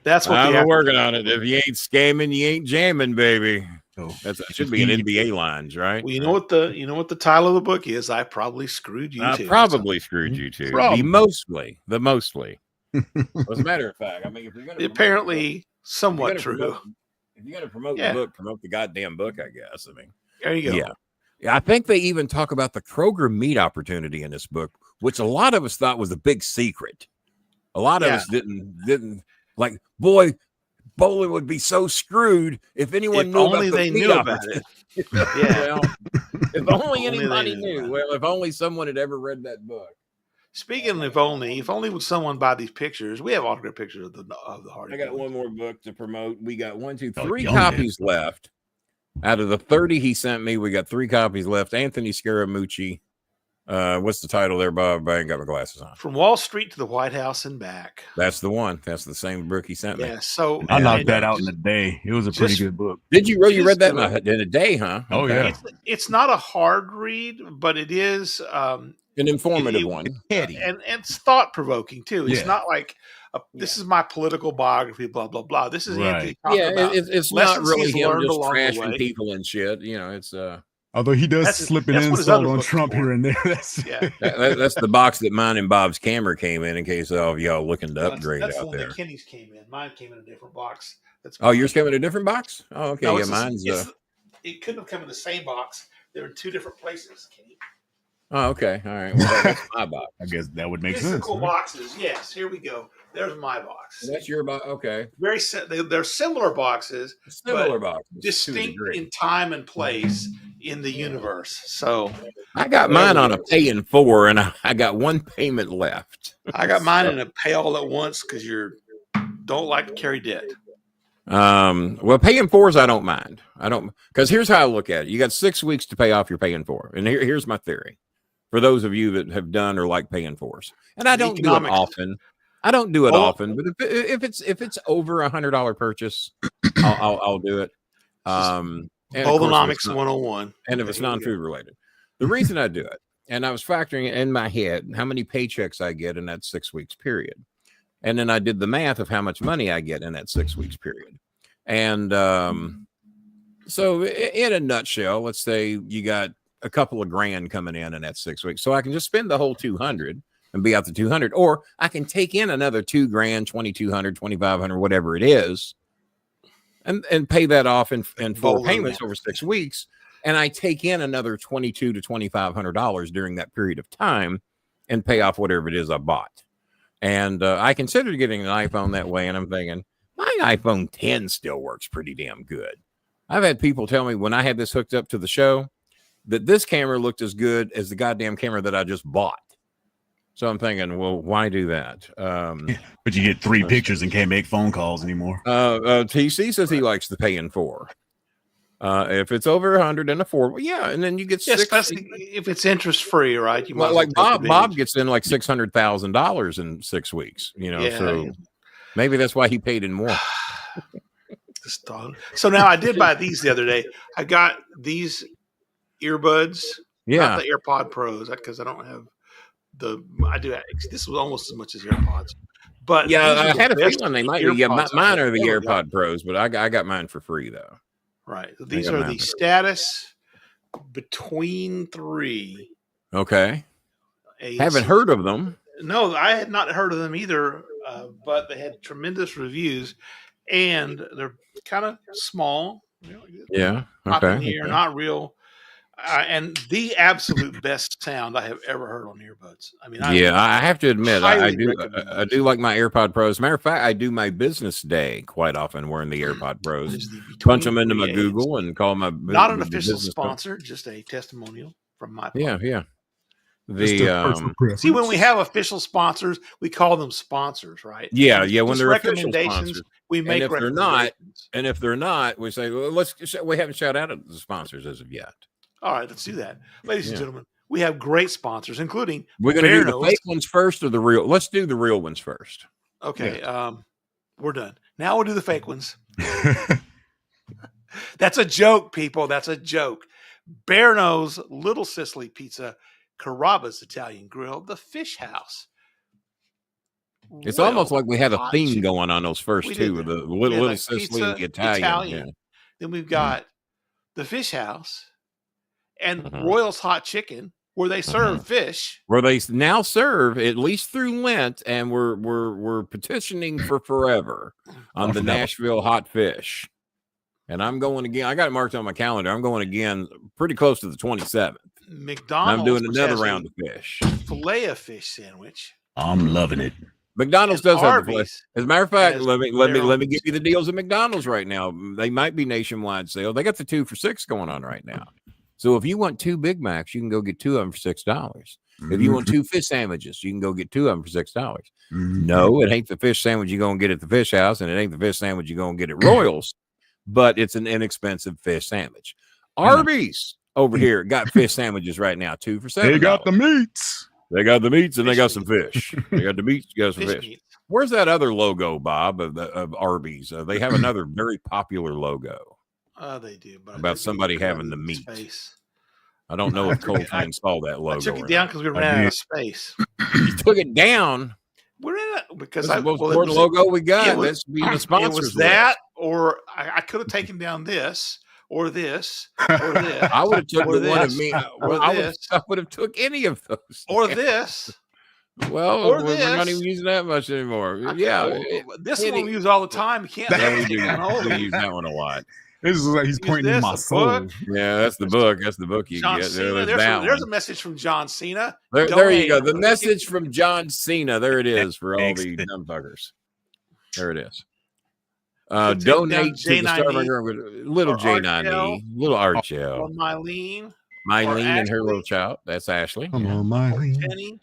That's what I'm working on it. If you ain't scamming, you ain't jamming, baby. That should be an NBA lines, right? Well, you know what the title of the book is. I probably screwed you. Screwed you too. The mostly. As a matter of fact, I mean, if you're gonna apparently somewhat true. If you're gonna promote the book, promote the goddamn book. I guess. I mean, there you go. Yeah. I think they even talk about the Kroger meat opportunity in this book, which a lot of us thought was a big secret. A lot of us didn't like. Boy, Bolin would be so screwed if anyone knew about they knew about it. Yeah, well, if only anybody knew. Well, if only someone had ever read that book. Speaking of if only would someone buy these pictures? We have autographed pictures of the Hardy. I got one more book to promote. We got 3 copies left. Out of the 30 he sent me, we got 3 copies left. Anthony Scaramucci. What's the title there, Bob? I ain't got my glasses on. From Wall Street to the White House and Back. That's the one. That's the same book he sent me. Yeah, so I knocked that out in a day. It was a pretty good book. Did you really read that in a day, huh? Oh, yeah. It's not a hard read, but it is an informative one. And it's thought-provoking, too. It's not like this is my political biography, blah blah blah. This is Anthony talking about it's not really him just trashing people and shit. You know, it's although he does slip an insult on Trump here and there. That's the box that mine and Bob's camera came in case all of y'all looking to upgrade that's out the one there. that Kenny's came in. Mine came in a different box. Yours came in a different box? Oh, okay. No, mine's it couldn't have come in the same box. They're in two different places, Kenny. Oh, okay. All right. Well, that's my box. I guess that would make sense. Physical boxes. Yes. Here we go. There's my box. And that's your box. Okay. They're similar boxes. Boxes. Distinct in time and place in the universe. So I got mine on a pay in 4, and I got one payment left. I got mine in a pay all at once because you don't like to carry debt. Well, pay in 4s I don't mind. I don't, because here's how I look at it. You got 6 weeks to pay off your pay in 4, and here's my theory. For those of you that have done or like paying 4s, and I don't do it often. I don't do it often, but if it's over $100 purchase, I'll do it. Bolonomics 101, and if it's non-food related, the reason I do it, and I was factoring in my head how many paychecks I get in that 6 weeks period, and then I did the math of how much money I get in that 6 weeks period, and so in a nutshell, let's say you got a couple of grand coming in that 6 weeks. So I can just spend the whole 200 and be out the 200, or I can take in another 2 grand, 2,200, 2,500, whatever it is, and pay that off in 4 payments over 6 weeks. And I take in another $2,200 to $2,500 during that period of time and pay off whatever it is I bought. And I considered getting an iPhone that way. And I'm thinking my iPhone 10 still works pretty damn good. I've had people tell me when I had this hooked up to the show that this camera looked as good as the goddamn camera that I just bought. So I'm thinking, well, why do that? But you get 3 pictures and can't make phone calls anymore. TC says he likes the pay in 4. If it's over 100 and a 4, well, yeah, and then you get 6. Especially if it's interest free, right? You might like Bob gets in like $600,000 in 6 weeks. You know, so maybe that's why he paid in more. So now I did buy these the other day. I got these earbuds, not the AirPod Pros, because I don't have this was almost as much as AirPods, but I had a feeling they might be. Mine are the AirPod Pros, but I got mine for free though. Right, these are the Status Between 3. Okay, haven't heard of them. No, I had not heard of them either, but they had tremendous reviews, and they're kind of small. Okay. Not real. And the absolute best sound I have ever heard on earbuds. I mean, I have to admit, I do like my AirPod Pros. Matter of fact, I do my business day quite often wearing the AirPod Pros. Punch them into my Google and call my not an official sponsor, just a testimonial from my podcast. Yeah. See, when we have official sponsors, we call them sponsors, right? Yeah. When they're official sponsors, we make. And if they're not, we say, well, we haven't shouted out the sponsors as of yet. All right, let's do that. Ladies and gentlemen, we have great sponsors, including we're going to do the fake ones first or the real. Let's do the real ones first. Okay. We're done. Now we'll do the fake ones. That's a joke, people. That's a joke. Bear Nose, Little Sicily Pizza, Carrabba's Italian Grill, The Fish House. It's almost like we had a theme going on those first two with the Little Sicily and the Italian. Yeah. Then we've got The Fish House. And Royal's Hot Chicken, where they serve fish. Where they now serve, at least through Lent, and we're petitioning for forever on the Nashville hot fish. And I'm going again. I got it marked on my calendar. I'm going again pretty close to the 27th. McDonald's. I'm doing another round of fish. Filet of fish sandwich. I'm loving it. McDonald's does have the filet. As a matter of fact, let me give you the deals at McDonald's right now. They might be nationwide sale. They got the 2 for $6 going on right now. So if you want 2 Big Macs, you can go get 2 of them for $6. If you want 2 fish sandwiches, you can go get 2 of them for $6. No, it ain't the fish sandwich you're going to get at the fish house, and it ain't the fish sandwich you're going to get at Royals, but it's an inexpensive fish sandwich. Arby's over here got fish sandwiches right now, 2 for $7. They got the meats. They got the meats, and they got some fish. They got the meats, you got some fish. Where's that other logo, Bob, of Arby's? They have another very popular logo. They do, but about somebody having the meat. Space. I don't know if Cole can install that logo. I took it down because we ran out of space. You took it down. We're because that's the most important logo we got. That's being the sponsors. It was that, or I could have taken down this, or this, or this. I would have took the one of me. Or I would have took any of those. Or this. Well, or we're not even using that much anymore. This one we use all the time. You can't. Yeah, we use that one a lot. This is like he's pointing in my soul. Yeah, that's the book. That's the book you John get. Cena, there's a message from John Cena. There you go. The message from John Cena. There it is for all the dumb buggers. There it is. Donate to the Starmaker. Little J9E, little Archel. Or Mylene and her little child. That's Ashley. Come on, Mylene. Penny.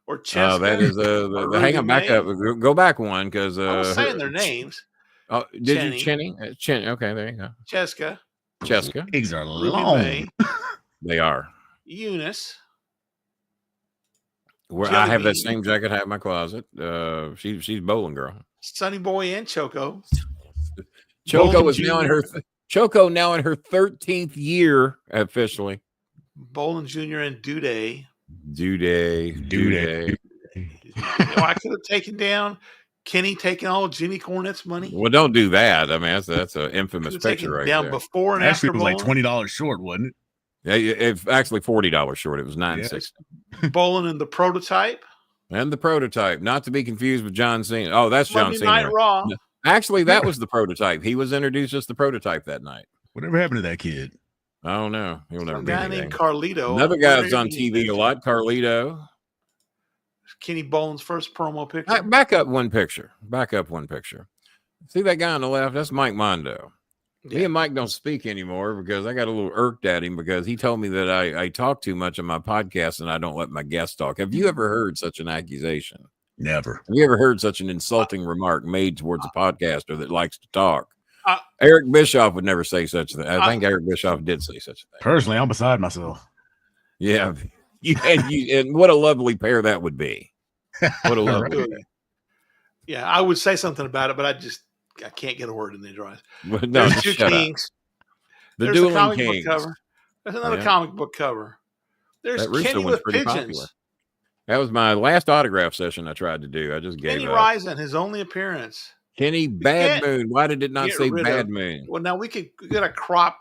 Or Cheska. That is hang on, back up. Go back one because I was saying their names. Oh, did you Chenny? Chenny. Okay, there you go. Cheska. Eggs are long. They are. Eunice. Where I have that same jacket I have in my closet. She's bowling girl. Sunny Boy and Choco. Choco is now in her Choco now in her 13th year officially. Bolin Jr. and Duday. I could have taken down Kenny taking all of Jimmy Cornette's money. Well, don't do that. I mean, that's an infamous picture right down there. Before and actually, after. It was like $20 short, wasn't it? Yeah, it's actually $40 short. It was $9.60. Bolin and the prototype. And the prototype, not to be confused with John Cena. Oh, that's John Cena. Night Raw. Actually, that was the prototype. He was introduced as the prototype that night. Whatever happened to that kid? I don't know. He'll never be a guy named Carlito. Another guy that's on TV a lot, Carlito. Kenny Bolin's first promo picture. Back up one picture. See that guy on the left? That's Mike Mondo. Yeah. Me and Mike don't speak anymore because I got a little irked at him because he told me that I talk too much on my podcast and I don't let my guests talk. Have you ever heard such an accusation? Never. Have you ever heard such an insulting remark made towards a podcaster that likes to talk? Eric Bischoff would never say such a thing. I think Eric Bischoff did say such a thing. Personally, I'm beside myself. Yeah. And what a lovely pair that would be. What a lovely pair. Yeah, I would say something about it, but I can't get a word in the drawings. Well, no, there's two kings. The Dueling Kings. Cover. There's another comic book cover. There's Kenny with pigeons. Popular. That was my last autograph session I tried to do. I just gave Kenny up. Rising, his only appearance. Kenny Bad Moon. Why did it not say Bad Moon? Well, now we gotta crop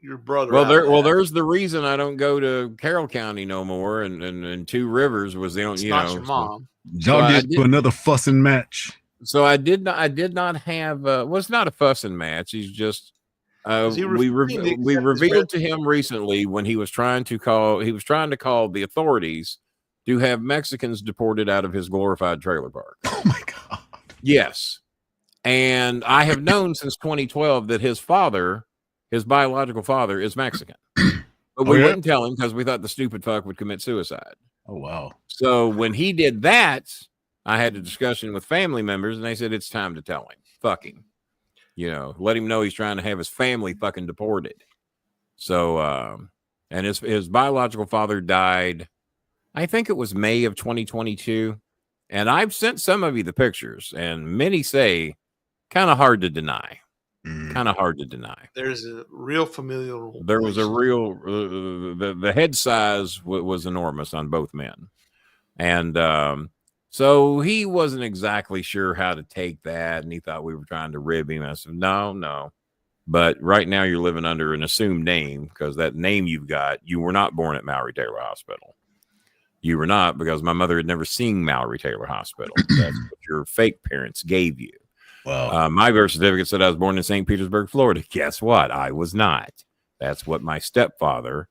your brother. Well, there's the reason I don't go to Carroll County no more, and Two Rivers was the only. Not your mom. Y'all get to another fussing match. So I did not have. Well, it's not a fussing match. He's just. We revealed to him recently when he was trying to call the authorities to have Mexicans deported out of his glorified trailer park. Oh my God. Yes. And I have known since 2012 that his biological father is Mexican. But we wouldn't tell him because we thought the stupid fuck would commit suicide. Oh, wow. So when he did that, I had a discussion with family members and they said, it's time to tell him. Fuck him. Let him know he's trying to have his family fucking deported. So, and his biological father died, I think it was May of 2022. And I've sent some of you the pictures, and many say kind of hard to deny. Kind of hard to deny. There's a real familial. There was a real, the head size was enormous on both men. And so he wasn't exactly sure how to take that, and he thought we were trying to rib him. I said, no. But right now you're living under an assumed name because that name you've got, you were not born at Mallory Taylor Hospital. You were not, because my mother had never seen Mallory Taylor Hospital. That's what your fake parents gave you. Wow. My birth certificate said I was born in St. Petersburg, Florida. Guess what? I was not. That's what my stepfather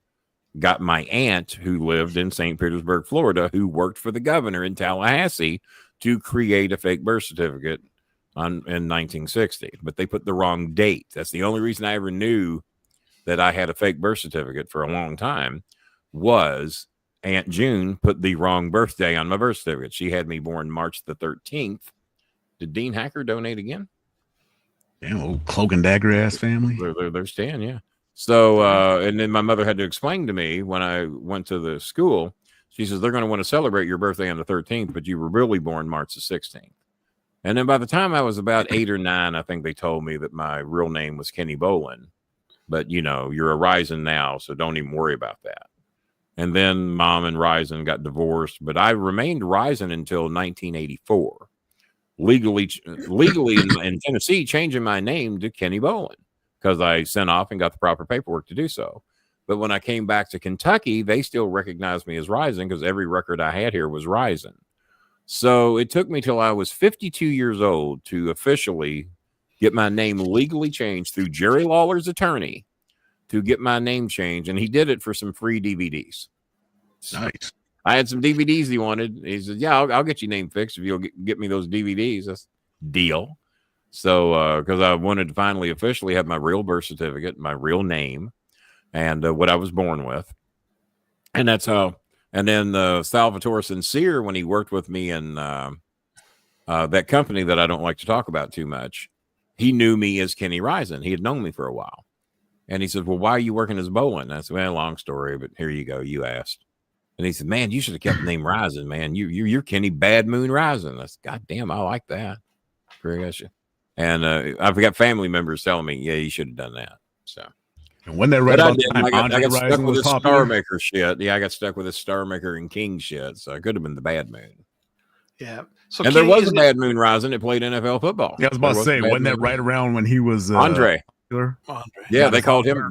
got my aunt, who lived in St. Petersburg, Florida, who worked for the governor in Tallahassee, to create a fake birth certificate in 1960. But they put the wrong date. That's the only reason I ever knew that I had a fake birth certificate for a long time was Aunt June put the wrong birthday on my birth certificate. She had me born March the 13th. Did Dean Hacker donate again? Damn, old cloak and dagger ass family. There's 10, yeah. So, and then my mother had to explain to me when I went to the school, she says, they're going to want to celebrate your birthday on the 13th, but you were really born March the 16th. And then by the time I was about 8 or 9, I think they told me that my real name was Kenny Bolin. But, you're a Ryzen now, so don't even worry about that. And then Mom and Ryzen got divorced, but I remained Ryzen until 1984. legally in Tennessee, changing my name to Kenny Bolin because I sent off and got the proper paperwork to do so. But when I came back to Kentucky, they still recognized me as Rising because every record I had here was Rising. So it took me till I was 52 years old to officially get my name legally changed through Jerry Lawler's attorney to get my name changed. And he did it for some free DVDs. Nice. I had some DVDs he wanted. He said, yeah, I'll get your name fixed if you'll get me those DVDs. That's deal. So, because I wanted to finally officially have my real birth certificate, my real name, and what I was born with. And that's how. And then Salvatore Sincere, when he worked with me in that company that I don't like to talk about too much, he knew me as Kenny Rising. He had known me for a while. And he said, well, why are you working as Bolin? I said, well, long story, but here you go. You asked. And he said, man, you should have kept the name Rising, man. You're Kenny Bad Moon Rising. I said, God damn, I like that. And I've got family members telling me, yeah, you should have done that. So. And when they're right about the time I got stuck with this popular. Starmaker shit. Yeah, I got stuck with this Starmaker and King shit. So I could have been the Bad Moon. Yeah. So and Kenny, there was a Bad Moon Rising that played NFL football. Yeah, I was about to say, wasn't that right around when he was Andre? Andre. Yeah, they called him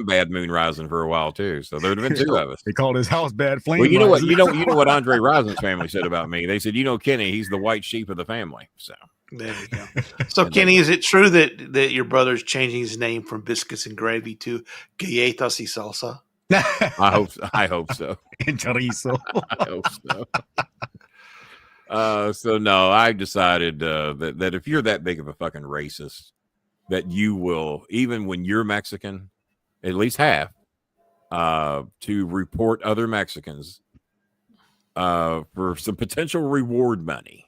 Bad Moon Rising for a while too. So there'd have been two of us. They called his house Bad Flame. Well, you know what? You know what Andre Rising's family said about me. They said, Kenny, he's the white sheep of the family. So there you go. So Kenny, is it true that your brother's changing his name from Biscuits and Gravy to Galletas y Salsa? I hope so. And chorizo. I hope so. So no, I decided that if you're that big of a fucking racist, that you will, even when you're Mexican, at least half, to report other Mexicans for some potential reward money.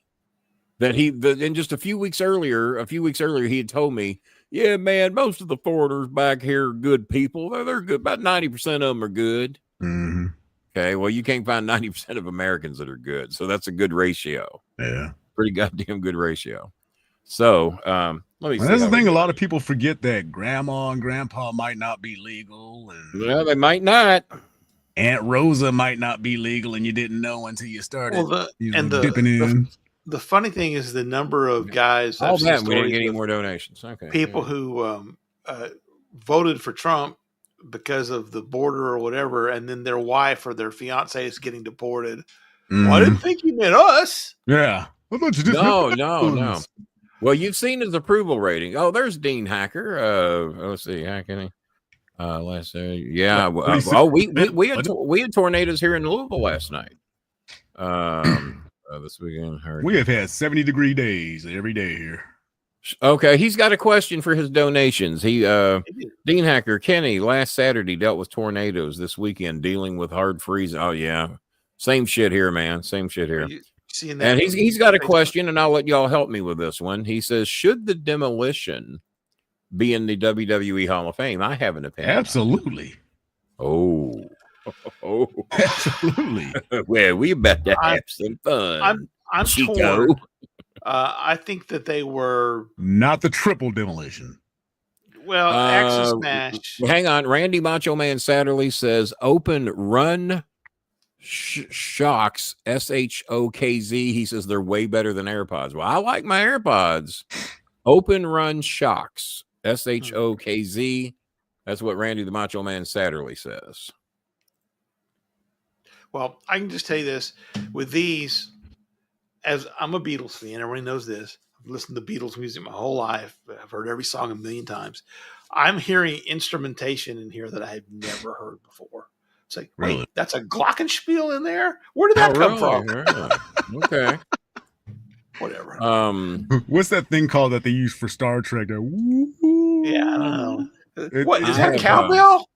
And just a few weeks earlier, he had told me, yeah, man, most of the foreigners back here are good people. They're good. About 90% of them are good. Mm-hmm. Okay, well, you can't find 90% of Americans that are good. So that's a good ratio. Yeah. Pretty goddamn good ratio. So let me see. That's the thing. A lot of people forget that grandma and grandpa might not be legal. And well, they might not. Aunt Rosa might not be legal, and you didn't know until you started dipping in. The funny thing is the number of guys. All that we didn't get any more donations. Okay. People who voted for Trump because of the border or whatever, and then their wife or their fiance is getting deported. Well, I didn't think you meant us. Yeah. I thought you just no. Well, you've seen his approval rating. Oh, there's Dean Hacker. Let's see. How can he? Last yeah. We had tornadoes here in Louisville last night. This weekend. We have had 70-degree days every day here. Okay, he's got a question for his donations. Dean Hacker, Kenny, last Saturday dealt with tornadoes. This weekend dealing with hard freeze. Oh yeah, same shit here, man. Same shit here. And he's got a question, and I'll let y'all help me with this one. He says, should the demolition be in the WWE Hall of Fame? I have an opinion. Absolutely. Oh, absolutely. Well, we about to have some fun. I'm Chico. torn. I think that they were not the triple demolition. Well, Axis Smash. Hang on. Randy Macho Man Satterley says open run shocks, SHOKZ. He says they're way better than AirPods. Well, I like my AirPods. Open run shocks, SHOKZ. That's what Randy the Macho Man Satterley says. Well, I can just tell you this. With these, as I'm a Beatles fan, everybody knows this. I've listened to Beatles music my whole life. I've heard every song a million times. I'm hearing instrumentation in here that I had never heard before. It's like, really? Wait, that's a glockenspiel in there? Where did that come from? Really? Okay. Whatever. What's that thing called that they use for Star Trek? Yeah, I don't know. What is that, cowbell?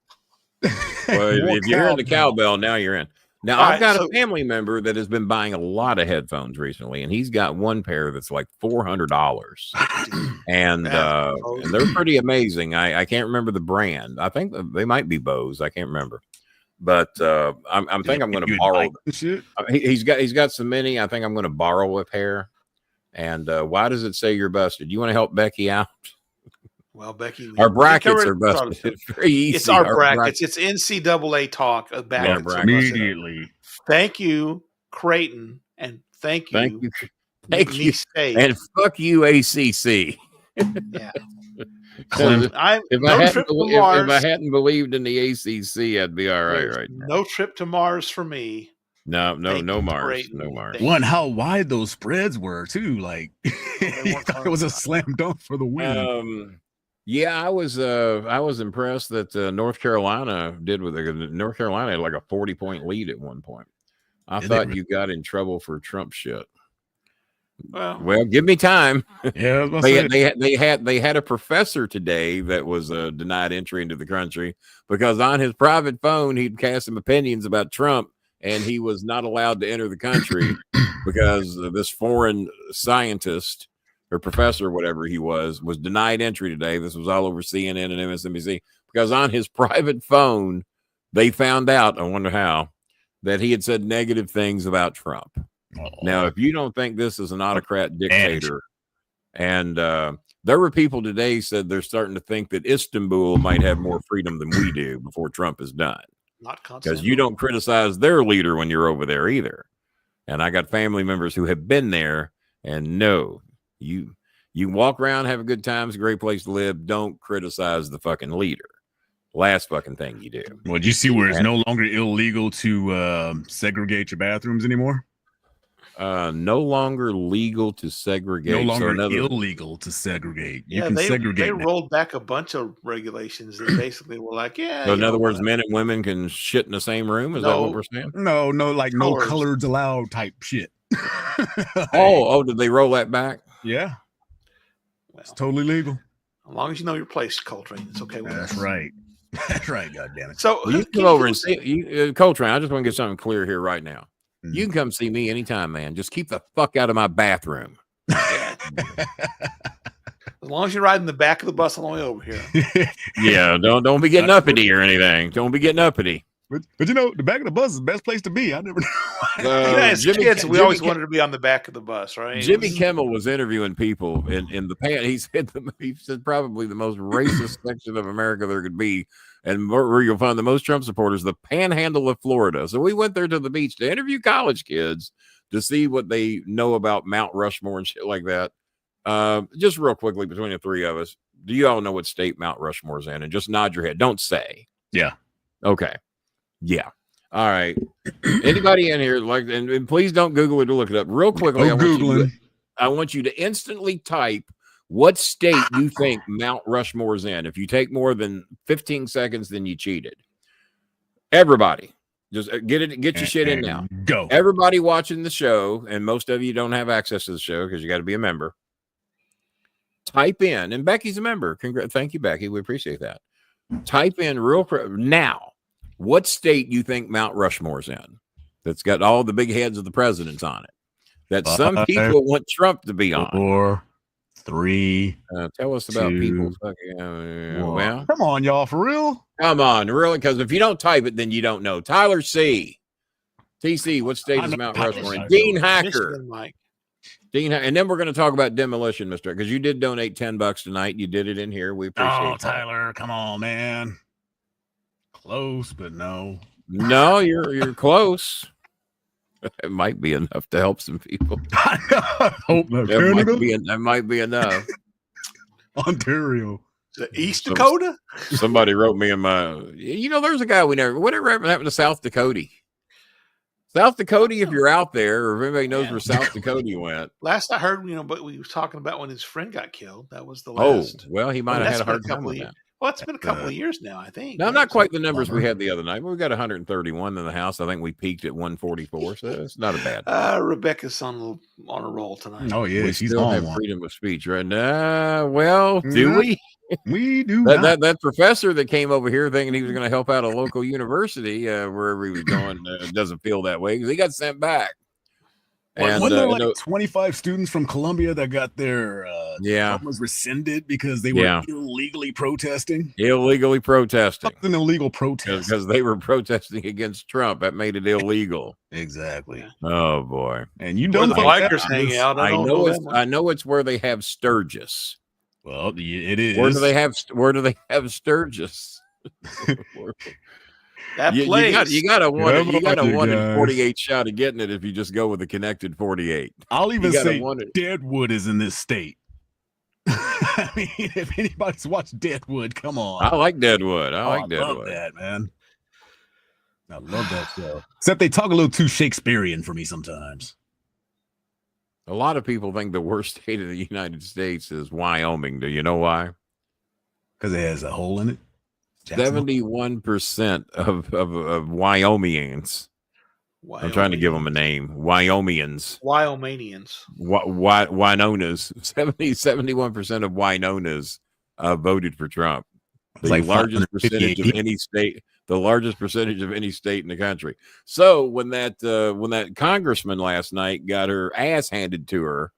Well, if you're in the cowbell, now you're in. Now, I've got a family member that has been buying a lot of headphones recently, and he's got one pair that's like $400, and they're pretty amazing. I can't remember the brand. I think they might be Bose. I can't remember, but I'm think I'm going to borrow. He's got so many. I think I'm going to borrow a pair. And why does it say you're busted? You want to help Becky out? Well, Becky, our brackets are busted. It's very easy. It's our brackets. It's NCAA talk about immediately. Thank you, Creighton, and thank you Thank you. And fuck you, ACC. Yeah. If I hadn't believed in the ACC, I'd be all right right now. No trip to Mars for me. No Mars. One, how wide those spreads were too. Like it was a slam dunk for the win. Yeah, I was impressed that North Carolina did with North Carolina had like a 40-point lead at one point. I thought you got in trouble for Trump shit. Well, give me time. Yeah, they had a professor today that was denied entry into the country because on his private phone he'd cast some opinions about Trump, and he was not allowed to enter the country because this foreign scientist or professor, whatever he was denied entry today. This was all over CNN and MSNBC because on his private phone they found out, I wonder how, that he had said negative things about Trump. Now, if you don't think this is an autocrat dictator, and there were people today said they're starting to think that Istanbul might have more freedom than we do before Trump is done. Not because you don't criticize their leader when you're over there either. And I got family members who have been there, and no, you walk around, have a good time. It's a great place to live. Don't criticize the fucking leader. Last fucking thing you do. Well, do you see where it's no longer illegal to segregate your bathrooms anymore? No longer legal to segregate. No longer illegal to segregate. You can they, segregate. They rolled back a bunch of regulations that basically were like, So in other words, men and women can shit in the same room. Is that what we're saying? No, like no coloreds allowed type shit. Did they roll that back? Yeah. It's totally legal. As long as you know your place, Coltrane, it's okay with That's right. That's right, goddammit. So you come over and see Coltrane. I just want to get something clear here right now. You can come see me anytime, man. Just keep the fuck out of my bathroom. As long as you're riding the back of the bus on the way over here. Yeah, don't be getting uppity or anything. Don't be getting uppity. But you know, the back of the bus is the best place to be. I never know. As kids, we always wanted to be on the back of the bus, right? Jimmy Kimmel was interviewing people in the pan. He said probably the most racist section of America there could be, and where you'll find the most Trump supporters, the Panhandle of Florida. So we went there to the beach to interview college kids to see what they know about Mount Rushmore and shit like that. Just real quickly, between the three of us, do you all know what state Mount Rushmore's in? And just nod your head. Don't say. Yeah. Okay. Yeah. All right. Anybody in here and please don't Google it or look it up real quickly. I want you to instantly type what state you think Mount Rushmore's in. If you take more than 15 seconds, then you cheated. Everybody, just get your shit in now. Go. Everybody watching the show, and most of you don't have access to the show because you got to be a member. Type in, and Becky's a member. Thank you, Becky. We appreciate that. Type in real quick now. What state you think Mount Rushmore's in? That's got all the big heads of the presidents on it. That some people want Trump to be on. 4, 3. Tell us about 2, people. Well, come on, y'all, for real. Come on, really? Because if you don't type it, then you don't know. Tyler C. TC, what state is Mount Rushmore in? Dean Hacker. Dean, and then we're going to talk about demolition, Mr. Because you did donate $10 tonight. You did it in here. We appreciate it. Tyler, come on, man. Close, but no. No, you're close. It might be enough to help some people. I hope not. That might be enough. Ontario. East Dakota? Somebody wrote me in my, there's a guy whatever happened to South Dakota? South Dakota, if you're out there, or if anybody knows where South Dakota went. Last I heard, but we were talking about when his friend got killed. That was the last. Oh, well, he might have had a hard time with that. Well, it's been a couple of years now, I think. No, not quite the numbers we had the other night. But we got 131 in the house. I think we peaked at 144, so it's not a bad. Rebecca's on a roll tonight. Oh yeah, she's still have freedom of speech right now. Well, do we? We do. That professor that came over here thinking he was going to help out a local university wherever he was going doesn't feel that way because he got sent back. And wasn't there 25 students from Columbia that got their was rescinded because they were illegally protesting? Illegally protesting. An illegal protest. Because they were protesting against Trump. That made it illegal. Exactly. Oh boy. And you don't the bikers hang out. I know it's where they have Sturgis. Well, it is. Where do they have Sturgis? That you gotta want it. You gotta want a 48 shot of getting it if you just go with a connected 48. I'll even say Deadwood is in this state. I mean, if anybody's watched Deadwood, come on. I like Deadwood. I like Deadwood. I love that, man. I love that show. Except they talk a little too Shakespearean for me sometimes. A lot of people think the worst state of the United States is Wyoming. Do you know why? Because it has a hole in it. 71% of Wyomingians. I'm trying to give them a name. Wyomingians. Wyomingians. Wynonas. 71% of Wynonas voted for Trump. The largest percentage of any state. The largest percentage of any state in the country. So when that congressman last night got her ass handed to her,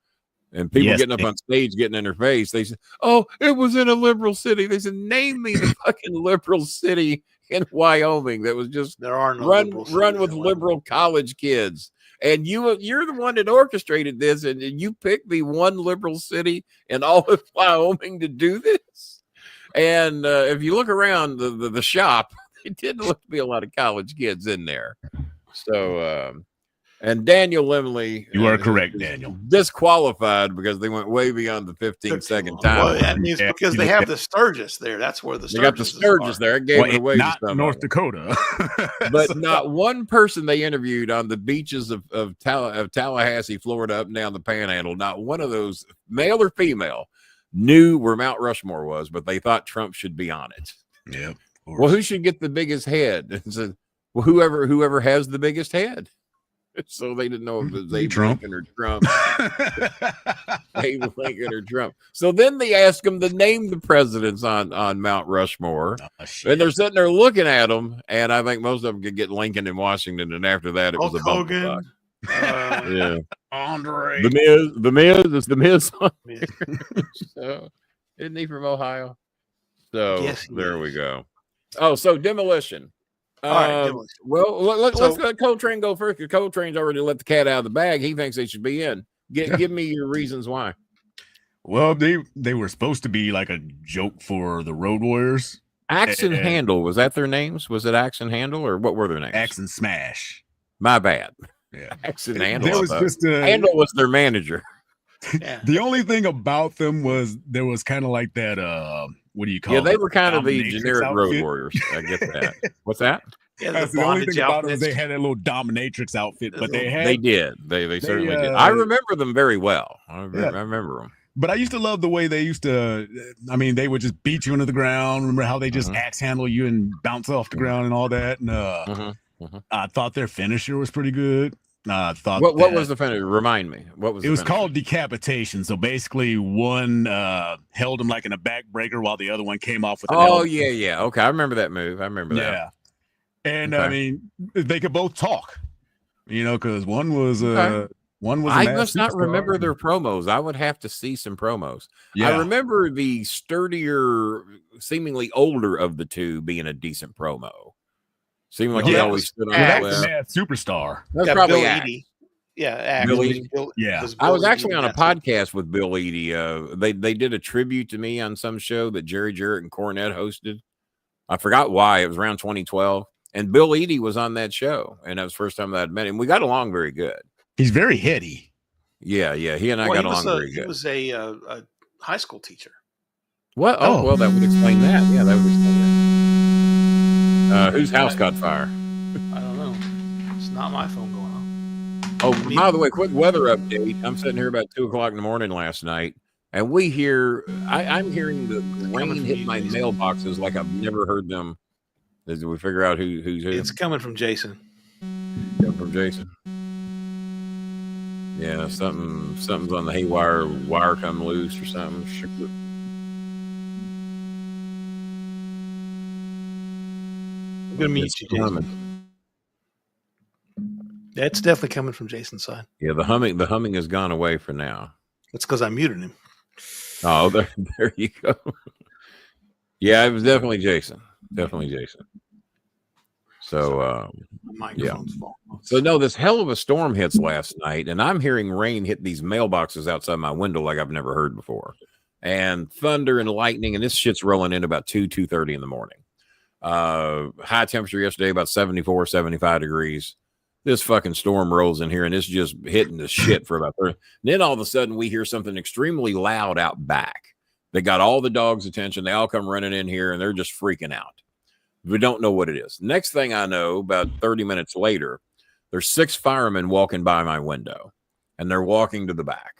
and people getting up on stage, getting in her face, they said, "Oh, it was in a liberal city." They said, "Name me the fucking liberal city in Wyoming that was just there are no run with liberal college kids." And you're the one that orchestrated this, and you picked the one liberal city in all of Wyoming to do this. And if you look around the shop, it didn't look to be a lot of college kids in there. So, and Daniel Lemley, you are correct, Daniel, disqualified because they went way beyond the 15-second time. Well, that means because they have the Sturgis there. That's where the Sturgis got the Sturgis there. It gave it away not to North Dakota. But not one person they interviewed on the beaches of Tallahassee, Florida, up and down the Panhandle, not one of those, male or female, knew where Mount Rushmore was, but they thought Trump should be on it. Yeah. Well, who should get the biggest head? And said, well, whoever has the biggest head. So they didn't know if it was Abe Lincoln or Trump. Abe Lincoln or Trump. So then they asked him to name the presidents on Mount Rushmore. And they're sitting there looking at them. And I think most of them could get Lincoln in Washington. And after that, it was a bump. Yeah. Andre. The Miz is the Miz. So, isn't he from Ohio? So yes, there we go. Oh, so demolition. All right, demolition. Well, let's let Coltrane go first, because Coltrane's already let the cat out of the bag. He thinks they should be in. Give me your reasons why. Well, they were supposed to be like a joke for the Road Warriors. Axe and Handle, was that their names? Was it Axe and Handle, or what were their names? Axe and Smash. My bad. Yeah, Axe and Handle. There was just Handle was their manager. Yeah. The only thing about them was there was kind of like that. What do you call? Yeah, they were kind of the generic Road Warriors. I get that. What's that? Yeah, that's the only thing about them is they had that little dominatrix outfit, but they did. They certainly did. I remember them very well. I remember them. But I used to love the way they used to. I mean, they would just beat you into the ground. Remember how they just axe handle you and bounce off the ground and all that. And I thought their finisher was pretty good. I thought what was the finisher? Remind me. What was it? Was called decapitation. So basically, one held him like in a backbreaker while the other one came off with. Yeah. Okay, I remember that move. I remember that. Yeah, and I mean, they could both talk. You know, because one was one was. I must not remember their promos. I would have to see some promos. Yeah. I remember the sturdier, seemingly older of the two being a decent promo. Seemed like he always stood on that was Mad Superstar. That's probably Bill Eadie. Yeah, Bill Eadie. I was actually on a podcast with Bill Eadie. They did a tribute to me on some show that Jerry Jarrett and Cornette hosted. I forgot why. It was around 2012. And Bill Eadie was on that show. And that was the first time that I'd met him. We got along very good. He's very heady. Yeah. He and I got along very good. He was a high school teacher. What? Oh, well, that would explain that. Yeah, that would explain that. Whose house caught fire? I don't know. It's not my phone going on. Oh, by the way, quick weather update. I'm sitting here about 2:00 in the morning last night, and we hear. I'm hearing the rain hit my mailboxes like I've never heard them. As we figure out who's who. It's coming from Jason. Yeah, from Jason. Yeah, something's on the haywire. Wire come loose or something. Good to meet you, Jason. That's definitely coming from Jason's side. Yeah, the humming has gone away for now. That's because I muted him. Oh, there you go. Yeah, it was definitely Jason. Definitely Jason. So, microphone's falling. So no, this hell of a storm hits last night, and I'm hearing rain hit these mailboxes outside my window like I've never heard before, and thunder and lightning, and this shit's rolling in about 2:30 in the morning. High temperature yesterday, about 74, 75 degrees. This fucking storm rolls in here, and it's just hitting the shit for about 30. Then all of a sudden, we hear something extremely loud out back. They got all the dogs' attention. They all come running in here, and they're just freaking out. We don't know what it is. Next thing I know, about 30 minutes later, there's 6 firemen walking by my window, and they're walking to the back.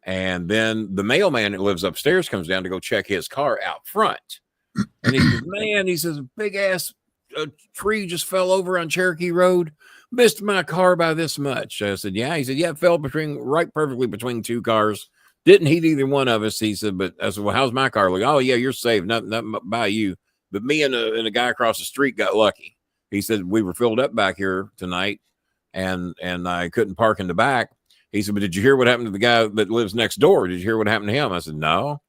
And then the mailman that lives upstairs comes down to go check his car out front. And he says, man, he says, big ass tree just fell over on Cherokee Road. Missed my car by this much. I said, yeah. He said, yeah, it fell right perfectly between 2 cars. Didn't hit either one of us. He said, but I said, well, how's my car look? Oh, yeah, you're safe. Nothing by you. But me and a guy across the street got lucky. He said, we were filled up back here tonight, and I couldn't park in the back. He said, but did you hear what happened to the guy that lives next door? Did you hear what happened to him? I said, no.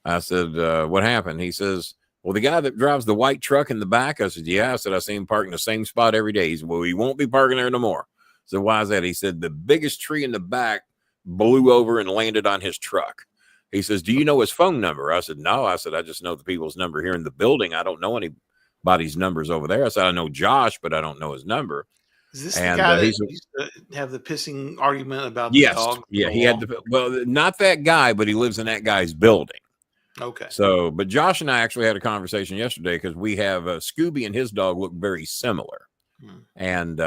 I said, what happened? He says, well, the guy that drives the white truck in the back. I said, yeah. I said, I see him parking the same spot every day. He said, well, he won't be parking there no more. So why is that? He said, the biggest tree in the back blew over and landed on his truck. He says, do you know his phone number? I said, no. I said, I just know the people's number here in the building. I don't know anybody's numbers over there. I said, I know Josh, but I don't know his number. Is this the guy that used to have the pissing argument about the dog? Yeah, he had not that guy, but he lives in that guy's building. Okay. So, but Josh and I actually had a conversation yesterday because we have Scooby and his dog look very similar. And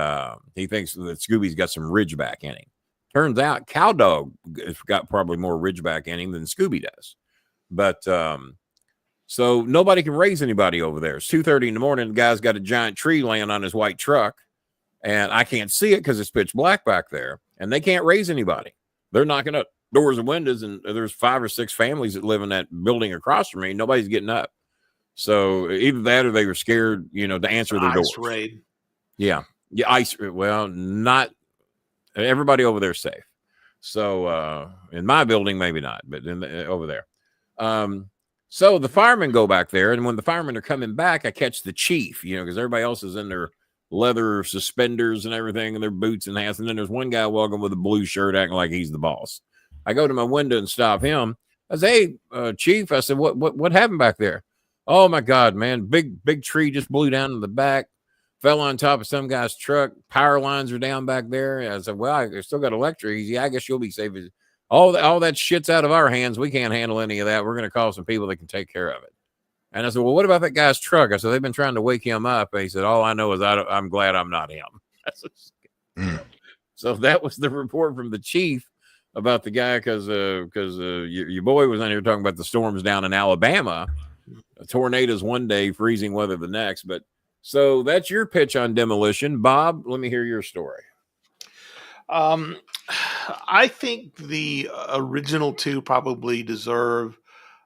he thinks that Scooby's got some Ridgeback in him. Turns out Cow Dog has got probably more Ridgeback in him than Scooby does. But so nobody can raise anybody over there. It's 2:30 in the morning. The guy's got a giant tree laying on his white truck, and I can't see it because it's pitch black back there, and they can't raise anybody. They're knocking up doors and windows, and there's 5 or 6 families that live in that building across from me. Nobody's getting up. So either that or they were scared, to answer their doors. Raid. Yeah. Ice. Well, not everybody over there safe. So in my building, maybe not, but over there. So the firemen go back there, and when the firemen are coming back, I catch the chief, because everybody else is in their leather suspenders and everything, and their boots and hats. And then there's one guy walking with a blue shirt, acting like he's the boss. I go to my window and stop him. I say, hey, chief, I said, what happened back there? Oh my God, man, big tree just blew down in the back, fell on top of some guy's truck. Power lines are down back there. I said, well, I still got electric. Yeah, I guess you'll be safe. All that shit's out of our hands. We can't handle any of that. We're going to call some people that can take care of it. And I said, well, what about that guy's truck? I said, they've been trying to wake him up. And he said, all I know is I'm glad I'm not him. So that was the report from the chief about the guy, because your boy was on here talking about the storms down in Alabama, tornadoes one day, freezing weather the next. But so that's your pitch on demolition. Bob, let me hear your story. I think the original 2 probably deserve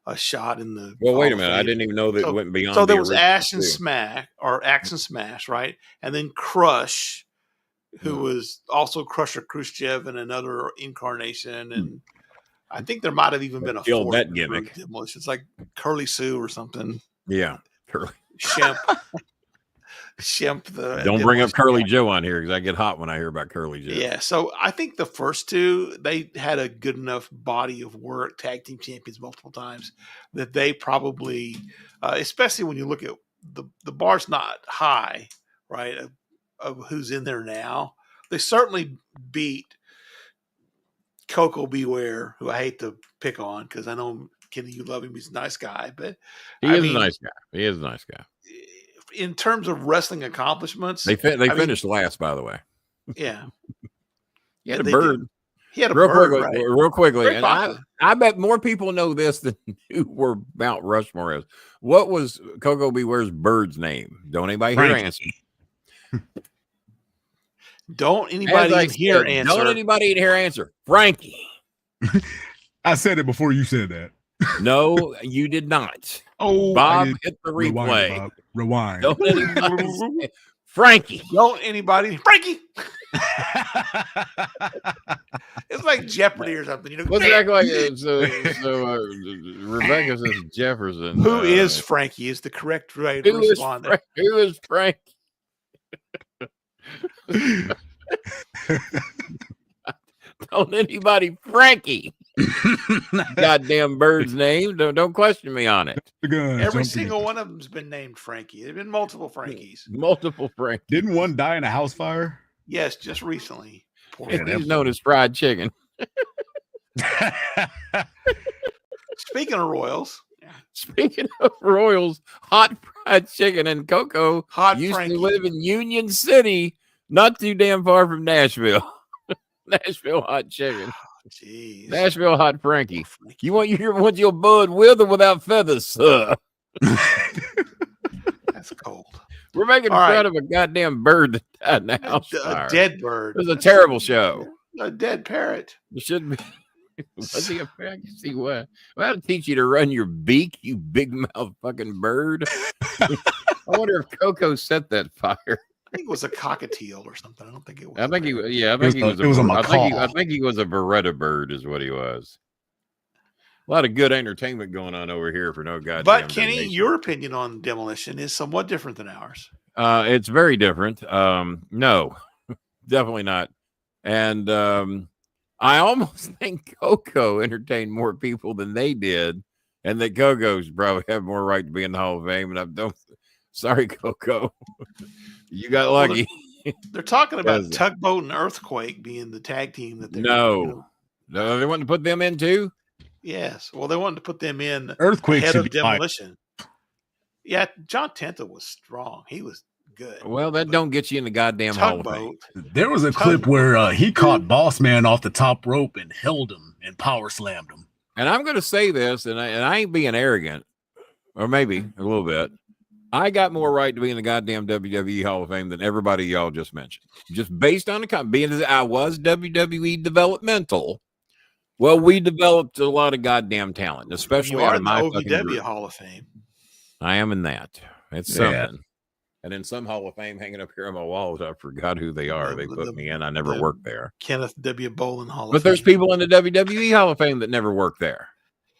a shot in the. Well, wait a minute. I didn't even know that it went beyond. So there was Axe and Smash, right? And then Crush, who was also Crusher Khrushchev in another incarnation. And I think there might have even been a 4th that gimmick. Demolition. It's like Curly Sue or something. Yeah. Curly. Shemp Don't bring up Curly Joe on here because I get hot when I hear about Curly Joe. Yeah, so I think the first 2, they had a good enough body of work, tag team champions multiple times, that they probably, especially when you look at the bar's not high, right, of who's in there now. They certainly beat Coco Beware, who I hate to pick on because I know, Kenny, you love him. He's a nice guy, but He is a nice guy. In terms of wrestling accomplishments, they finished last, by the way. Yeah. He had a bird. He had a bird, real quickly. And I bet more people know this than knew where Mount Rushmore is. What was Coco Beware's bird's name? Don't anybody hear answer? Don't anybody hear answer? Don't anybody hear answer? Frankie. I said it before you said that. No, you did not. Oh, Bob, hit the replay. Rewind. Don't anybody Frankie. Don't anybody Frankie. It's like Jeopardy or something. What's that like? Rebecca says Jefferson. Who is Frankie? Is the correct right responder. Who is Frankie? Don't anybody Frankie. Goddamn bird's name. Don't question me on it. Every single one of them's been named Frankie. There've been multiple Frankies. Multiple Frankies. Didn't one die in a house fire? Yes, just recently. He's known as fried chicken. Speaking of Royals. Speaking of Royals, hot fried chicken and Coco used Frankie. to live in Union City, not too damn far from Nashville. Nashville hot chicken. Jeez. Nashville hot Frankie. You want your bud with or without feathers, sir? That's cold. We're making fun of a goddamn bird that died in the house fire. A dead bird. It was a terrible show. A dead parrot. It shouldn't be. Was he a parrot? See what? Well, I'll teach you to run your beak, you big mouth fucking bird. I wonder if Coco set that fire. I think it was a cockatiel or something. I don't think it was. I think he was. Yeah, I think he was. It was a macaw. I think he was a Beretta bird, is what he was. A lot of good entertainment going on over here for no goddamn. But Kenny, donation. your opinion on demolition is somewhat different than ours. It's very different. No, definitely not. And I almost think Coco entertained more people than they did, and that Coco's probably have more right to be in the Hall of Fame. And I don't. Sorry, Coco, you got lucky. They're talking about Tugboat and Earthquake being the tag team that they're no, they want to put them in too. Yes, well, they wanted to put them in Earthquake ahead should of be demolition. Yeah, John Tenta was strong. He was good. Well, that don't get you in the goddamn Hall of Fame. There was a clip where he caught Boss Man off the top rope and held him and power slammed him. And I'm going to say this, and I ain't being arrogant, or maybe a little bit. I got more right to be in the goddamn WWE Hall of Fame than everybody y'all just mentioned. Just based on being that I was WWE developmental. Well, we developed a lot of goddamn talent, especially out of my OVW Hall of Fame. I am in that. It's something. And in some Hall of Fame hanging up here on my walls, I forgot who they are. They put me in. I never worked there. Kenneth W. Bolin Hall of Fame. But there's people in the WWE Hall of Fame that never worked there,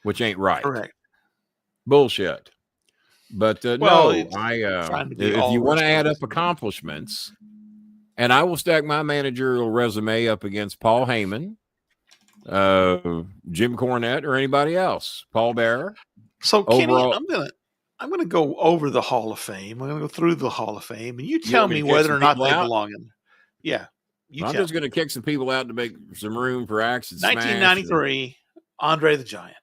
which ain't right. Correct. Bullshit. But no, if you want to add up accomplishments, and I will stack my managerial resume up against Paul Heyman, Jim Cornette, or anybody else, Paul Bearer. So Kenny, I'm gonna go over the Hall of Fame. I'm gonna go through the Hall of Fame, and you tell me whether or not they belong in. Yeah, I'm just gonna kick some people out to make some room for Axe. 1993, Andre the Giant.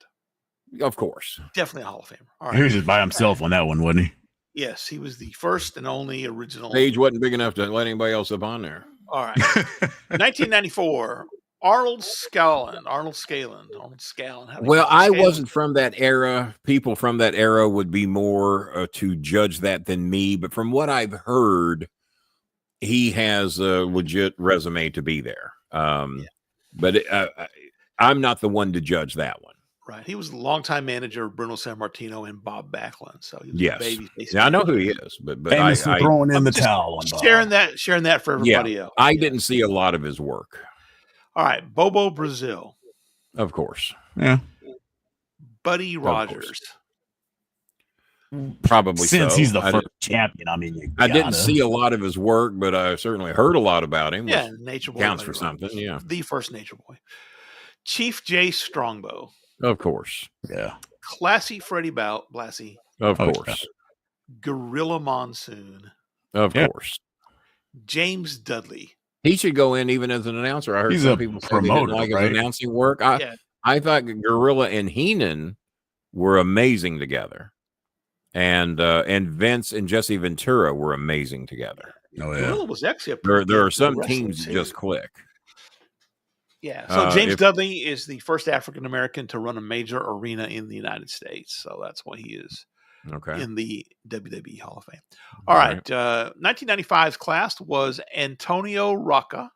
Of course. Definitely a Hall of Famer. All right. He was just by himself on that one, wasn't he? Yes, he was the first and only original. Stage wasn't big enough to let anybody else up on there. All right. 1994, Arnold Skalen. Well, I wasn't from that era. People from that era would be more to judge that than me. But from what I've heard, he has a legit resume to be there. But I'm not the one to judge that one. Right. He was a longtime manager of Bruno Sammartino and Bob Backlund. So he was yes. a baby. Yeah, I know who he is, but famous for throwing in the towel on Bob. Sharing that for everybody else. I didn't see a lot of his work. All right. Bobo Brazil. Of course. Yeah. Buddy Rogers. Probably since he's the first champion. I mean, I didn't see a lot of his work, but I certainly heard a lot about him. Yeah, Nature Boy counts for something. Yeah, the first Nature Boy. Chief J Strongbow. Of course. Yeah. Classy Freddie Blassie. Of course. Gorilla Monsoon. Of course. James Dudley. He should go in even as an announcer. I heard some people say they didn't like his announcing work. I thought Gorilla and Heenan were amazing together. And Vince and Jesse Ventura were amazing together. Oh, yeah. Gorilla was actually there are some teams that just click. Yeah. So James Dudley is the first African American to run a major arena in the United States. So that's why he is in the WWE Hall of Fame. All right. 1995's class was Antonio Rocca.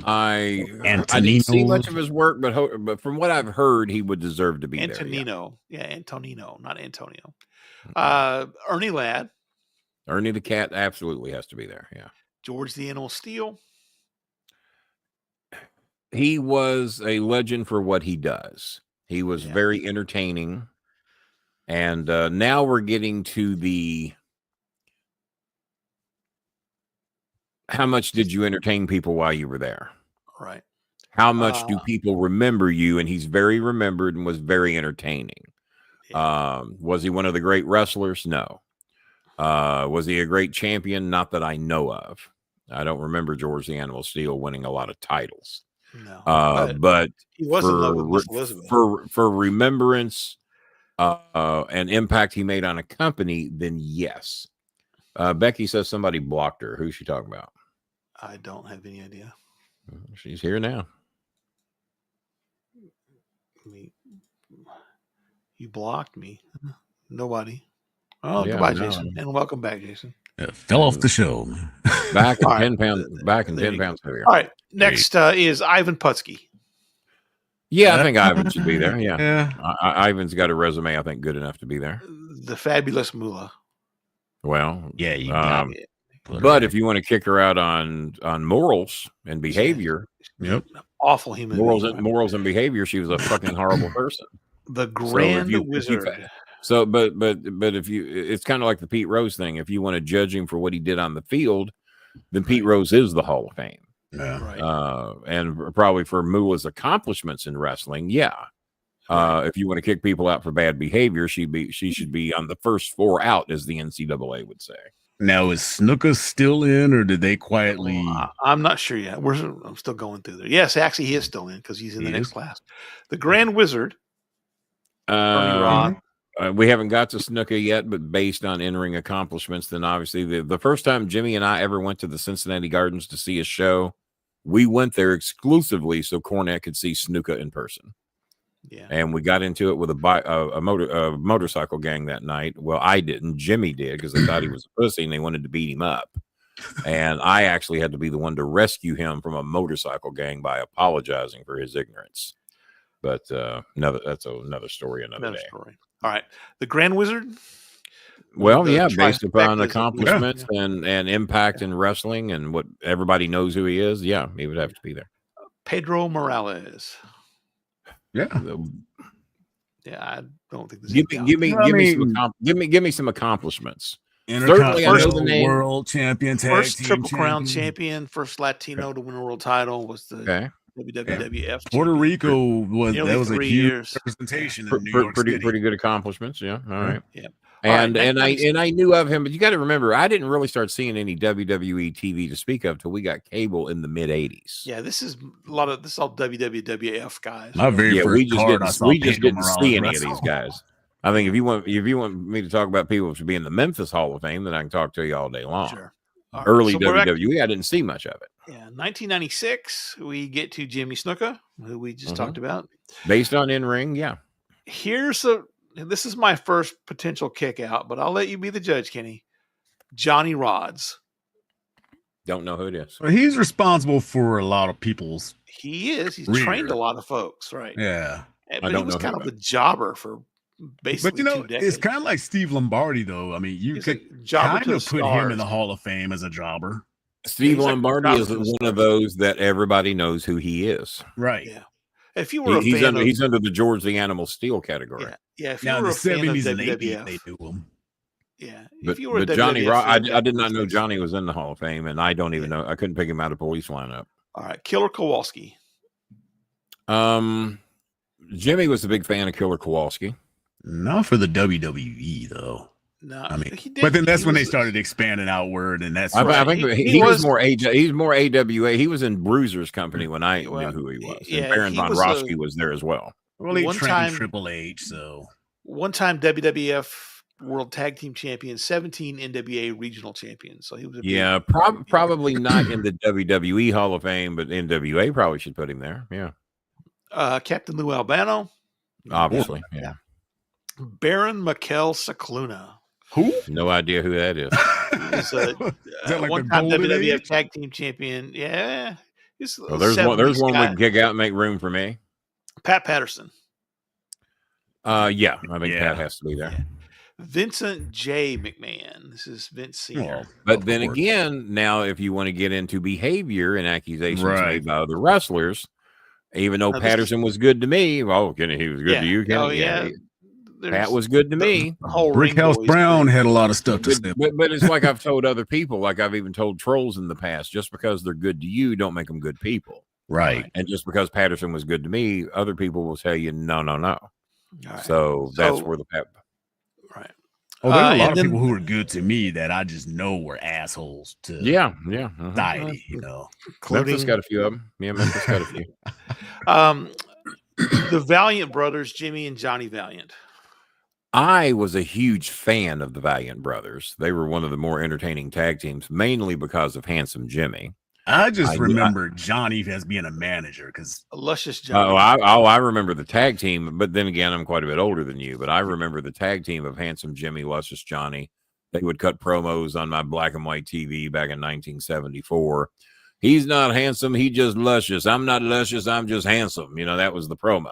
I didn't see much of his work, but from what I've heard, he would deserve to be Antonino. there. Yeah, Antonino, not Antonio. Ernie Ladd. Ernie the Cat absolutely has to be there. Yeah. George the Animal Steel. He was a legend for what he does. He was very entertaining. And now we're getting to the how much did you entertain people while you were there? Right. How much do people remember you? And he's very remembered and was very entertaining. Yeah. Was he one of the great wrestlers? No. Was he a great champion? Not that I know of. I don't remember George the Animal Steel winning a lot of titles. No, but he was in love with Miss Elizabeth. For remembrance and impact he made on a company, then yes. Becky says somebody blocked her. Who's she talking about? I don't have any idea. She's here now. You blocked me. Nobody. Oh, yeah, goodbye, Jason, and welcome back, Jason. Fell off the show. Back in 10 pounds. Back in 10 pounds heavier. All right. Next is Ivan Putski. Yeah, I think Ivan should be there. Yeah. Ivan's got a resume, I think, good enough to be there. The fabulous Moolah. Well, yeah, you got it. But if you want to kick her out on morals and behavior, yep, awful human morals and behavior, she was a fucking horrible person. The Grand Wizard. But if you, it's kind of like the Pete Rose thing. If you want to judge him for what he did on the field, then Pete Rose is the Hall of Fame. Yeah. Right. And probably for Moolah's accomplishments in wrestling, yeah. If you want to kick people out for bad behavior, she should be on the first 4 out, as the NCAA would say. Now, is Snuka still in, or did they quietly? I'm not sure yet. I'm still going through there. Yes, actually, he is still in because he's in the next class. The Grand Wizard. We haven't got to Snuka yet, but based on in-ring accomplishments, then obviously the first time Jimmy and I ever went to the Cincinnati Gardens to see a show, we went there exclusively so Cornette could see Snuka in person. Yeah, and we got into it with a motorcycle gang that night. Well, I didn't. Jimmy did, because they thought he was a pussy and they wanted to beat him up. And I actually had to be the one to rescue him from a motorcycle gang by apologizing for his ignorance. But that's another story, another day. Story. All right, the Grand Wizard. Well, yeah, based upon accomplishments and impact in wrestling and what everybody knows who he is, yeah, he would have to be there. Pedro Morales. Yeah, I don't think this. Give me some accomplishments. Certainly, I know the name. World champion, first Triple Crown champion, first Latino to win a world title was the WWF. Puerto Rico was a huge representation in New York City. Pretty good accomplishments. Yeah, all right. Yeah. And I knew of him, but you got to remember, I didn't really start seeing any WWE TV to speak of till we got cable in the mid '80s. Yeah, this is all WWF guys. My very first card, we just didn't see any of these guys. I think if you want me to talk about people to be in the Memphis Hall of Fame, then I can talk to you all day long. Sure. Early WWE, I didn't see much of it. Yeah, 1996, we get to Jimmy Snuka, who we just talked about. Based on in-ring, yeah. This is my first potential kick out, but I'll let you be the judge, Kenny. Johnny Rodz. Don't know who it is. Well, he's responsible for a lot of people's. He is. He's trained a lot of folks, right? Yeah. But he was kind of the jobber for basically 2 decades. It's kind of like Steve Lombardi, though. I mean, you could kind of put him in the Hall of Fame as a jobber. Steve Lombardi is one of those that everybody knows who he is. Right. Yeah. If you were he's under the George the Animal Steel category. Yeah. If you were a fan of WWF, they do him. Yeah. But Johnny Rod, I did not know Johnny was in the Hall of Fame, and I don't even know. I couldn't pick him out of police lineup. All right, Killer Kowalski. Jimmy was a big fan of Killer Kowalski. Not for the WWE though. No, I mean, but then that's when they started expanding outward, and that's. I think he was more he's more AWA. He was in Bruiser's company when I knew who he was. And Baron von Raschke was there as well. Well, he trained Triple H, so one time WWF World Tag Team Champion, 17 NWA Regional Champions. So he was probably not in the WWE Hall of Fame, but NWA probably should put him there. Yeah. Captain Lou Albano, obviously. Yeah. Baron Mikel Cicluna. Who? No idea who that is. He's a one-time WWF Tag Team Champion. Yeah. There's one we can kick out and make room for me. Pat Patterson. Yeah, I think Pat has to be there. Yeah. Vincent J. McMahon. This is Vince Sr. But then again, now if you want to get into behavior and accusations made by other wrestlers, even though Patterson was good to me, he was good to you, Kenny? Oh, yeah. Pat was good to me. Brickhouse Brown had a lot of stuff to say. But it's like I've told other people, like I've even told trolls in the past, just because they're good to you, don't make them good people. Right. And just because Patterson was good to me, other people will tell you, no. So that's where the pep. Right. Oh, there were a lot of people who were good to me that I just know were assholes to society, you know. Memphis got a few of them. Yeah, Memphis got a few. The Valiant brothers, Jimmy and Johnny Valiant. I was a huge fan of the Valiant brothers. They were one of the more entertaining tag teams, mainly because of Handsome Jimmy. I just remember Johnny as being a manager because Luscious Johnny. I remember the tag team, but then again, I'm quite a bit older than you. But I remember the tag team of Handsome Jimmy, Luscious Johnny. They would cut promos on my black and white TV back in 1974. He's not handsome, he just luscious. I'm not luscious, I'm just handsome. You know, that was the promo.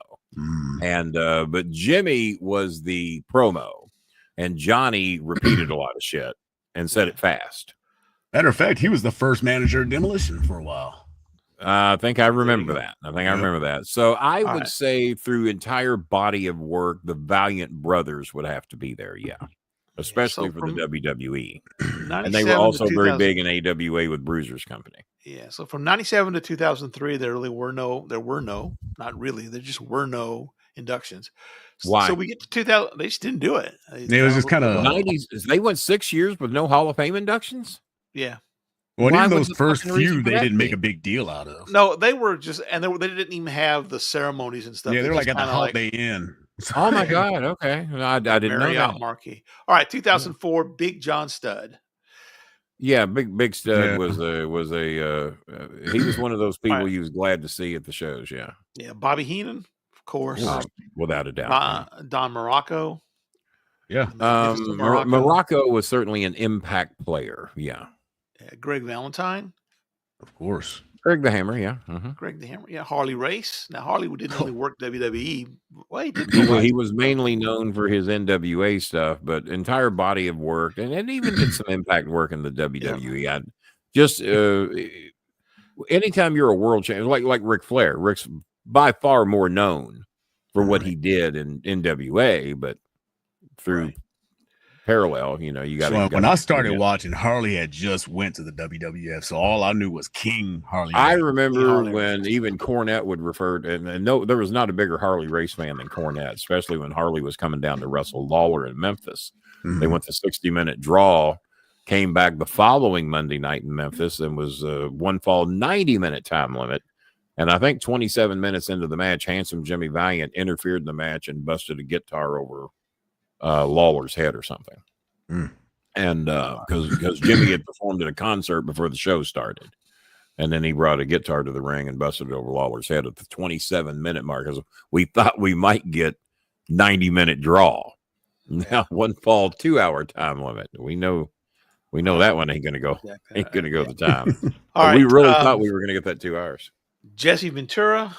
And but Jimmy was the promo, and Johnny repeated a lot of shit and said it fast. Matter of fact, he was the first manager of Demolition for a while. I think I remember that. I remember that. So I would say through entire body of work, the Valiant brothers would have to be there. Yeah. Especially for the WWE. And they were also very big in AWA with Bruiser's Company. Yeah. So from 97 to 2003, there were no, not really, there just were no inductions. Why? So we get to 2000, they just didn't do it. It was just kind of 90s. They went 6 years with no Hall of Fame inductions. Yeah. Well, in those first few, they didn't make a big deal out of. No, they were just, and they didn't even have the ceremonies and stuff. Yeah, they're like at the Holiday Inn. Oh my God! Okay, I didn't know that. Marquee. All right, 2004, Big John Studd. Yeah, Big Studd was a he was one of those people you was glad to see at the shows. Yeah. Yeah, Bobby Heenan, of course, without a doubt. Don Morocco. Yeah, Morocco was certainly an impact player. Yeah. Greg Valentine, of course. Greg the Hammer, yeah. Greg the Hammer, yeah. Harley Race. Now Harley didn't only work WWE. Well, he was mainly known for his NWA stuff, but entire body of work, and even did some impact work in the WWE. I just anytime you're a world champion, like Ric Flair, Rick's by far more known for what he did in NWA, but through parallel, you know, you got. So when I started watching, Harley had just went to the WWF, so all I knew was King Harley. I remember when even Cornette would refer to, and no, there was not a bigger Harley Race fan than Cornette, especially when Harley was coming down to wrestle Lawler in Memphis. They went the 60-minute draw, came back the following Monday night in Memphis, and was one fall 90-minute time limit. And I think 27 minutes into the match, Handsome Jimmy Valiant interfered in the match and busted a guitar over Lawler's head or something. And because Jimmy had performed at a concert before the show started, and then he brought a guitar to the ring and busted it over Lawler's head at the 27-minute mark, because we thought we might get 90-minute draw. Now 1 fall 2-hour time limit. We know that one ain't gonna go the time. All right, we really thought we were gonna get that 2 hours. Jesse Ventura.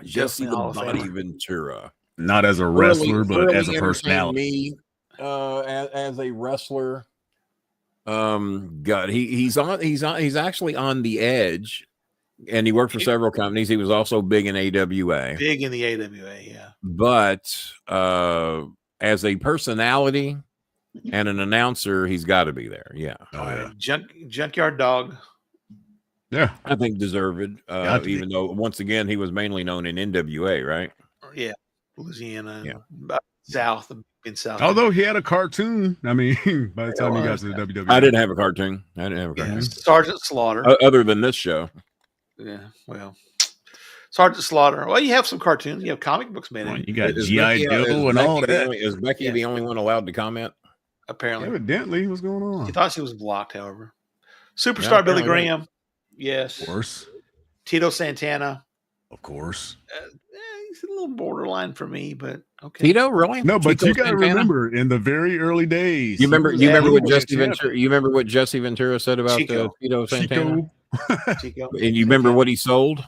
Jesse the Body Ventura. Not as a wrestler, but as a personality. As a wrestler, God, he's actually on the Edge, and he worked for several companies. He was also big in AWA. Big in the AWA, yeah. But as a personality and an announcer, he's got to be there. Yeah. Junkyard Dog. Yeah, I think deserved. Even though once again he was mainly known in NWA, right? Yeah, Louisiana. Yeah. South in South. Although he had a cartoon, I mean, by the time he got to the WWE, I didn't have a cartoon. Sergeant Slaughter. Other than this show, yeah. Well, Sergeant Slaughter. Well, you have some cartoons. You have comic books, man. You got G.I. Joe and all that. Is Becky the only one allowed to comment? Apparently, evidently, what's going on? She thought she was blocked. However, Superstar Billy Graham. Yes, of course. Tito Santana. Of course. He's a little borderline for me, but okay. Tito, really? No, but you got to remember, in the very early days. You remember what Jesse Ventura? You remember what Jesse Ventura said about Tito Santana? Chico. And you remember what he sold?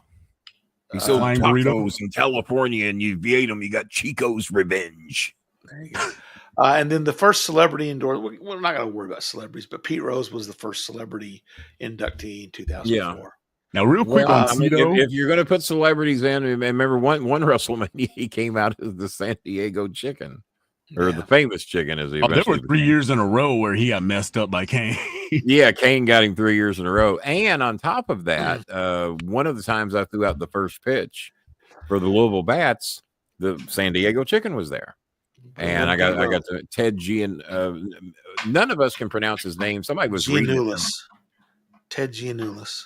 He sold tacos in California, and you ate them. You got Chico's Revenge. There you go. And then the first celebrity endorsement. We're not going to worry about celebrities, but Pete Rose was the first celebrity inductee in 2004. Yeah. Now, real quick on Tito, if you're going to put celebrities in, remember one WrestleMania he came out as the San Diego Chicken. or the famous chicken, as he there were 3 years in a row where he got messed up by Kane. Yeah, Kane got him 3 years in a row. And on top of that, one of the times I threw out the first pitch for the Louisville Bats, the San Diego Chicken was there. And I got to Ted Gian. None of us can pronounce his name. Somebody was reading it. Ted Giannoulis.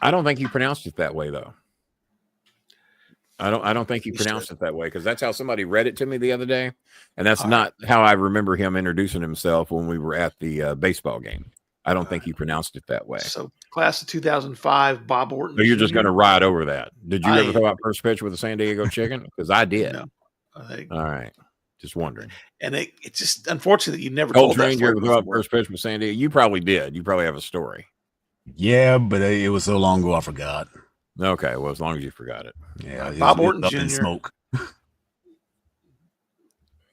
I don't think he pronounced it that way, though. I don't think he pronounced it that way, because that's how somebody read it to me the other day, and that's not how I remember him introducing himself when we were at the baseball game. I don't think he pronounced it that way. So, class of 2005, Bob Orton. So you're just going to ride over that. Did you ever throw out first pitch with a San Diego Chicken? Because I did. No. All right. Just wondering. And it's just unfortunate that you never told that. You ever throw out first pitch with San Diego? You probably did. You probably have a story. Yeah, but it was so long ago I forgot. Okay, well, as long as you forgot it. Yeah, Bob Orton Jr. Smoke.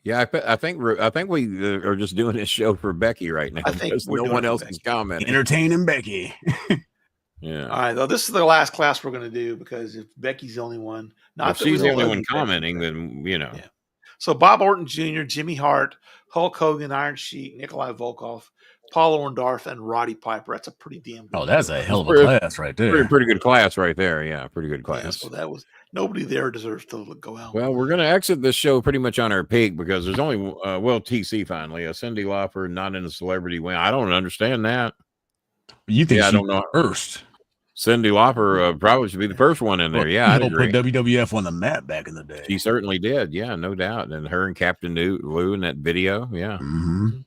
Yeah, I think we are just doing this show for Becky right now. I think no one else is commenting. Entertaining Becky. Yeah. All right, though, this is the last class we're going to do, because if Becky's the only one, if she's the only one commenting, then you know. Yeah. So Bob Orton Jr., Jimmy Hart, Hulk Hogan, Iron Sheik, Nikolai Volkov, Paul Orndorff, and Roddy Piper. That's a pretty damn good that's a hell of a class right there. Pretty good class right there. Yeah, pretty good class. Yeah, so that was nobody there deserves to go out. Well, we're going to exit this show pretty much on our peak, because there's only TC finally, a Cyndi Lauper not in a celebrity win. I don't understand that. You think I don't know first? Cyndi Lauper probably should be the first one in there. Yeah, I agree. Put WWF on the map back in the day. She certainly did. Yeah, no doubt. And her and Captain Lou in that video. Yeah,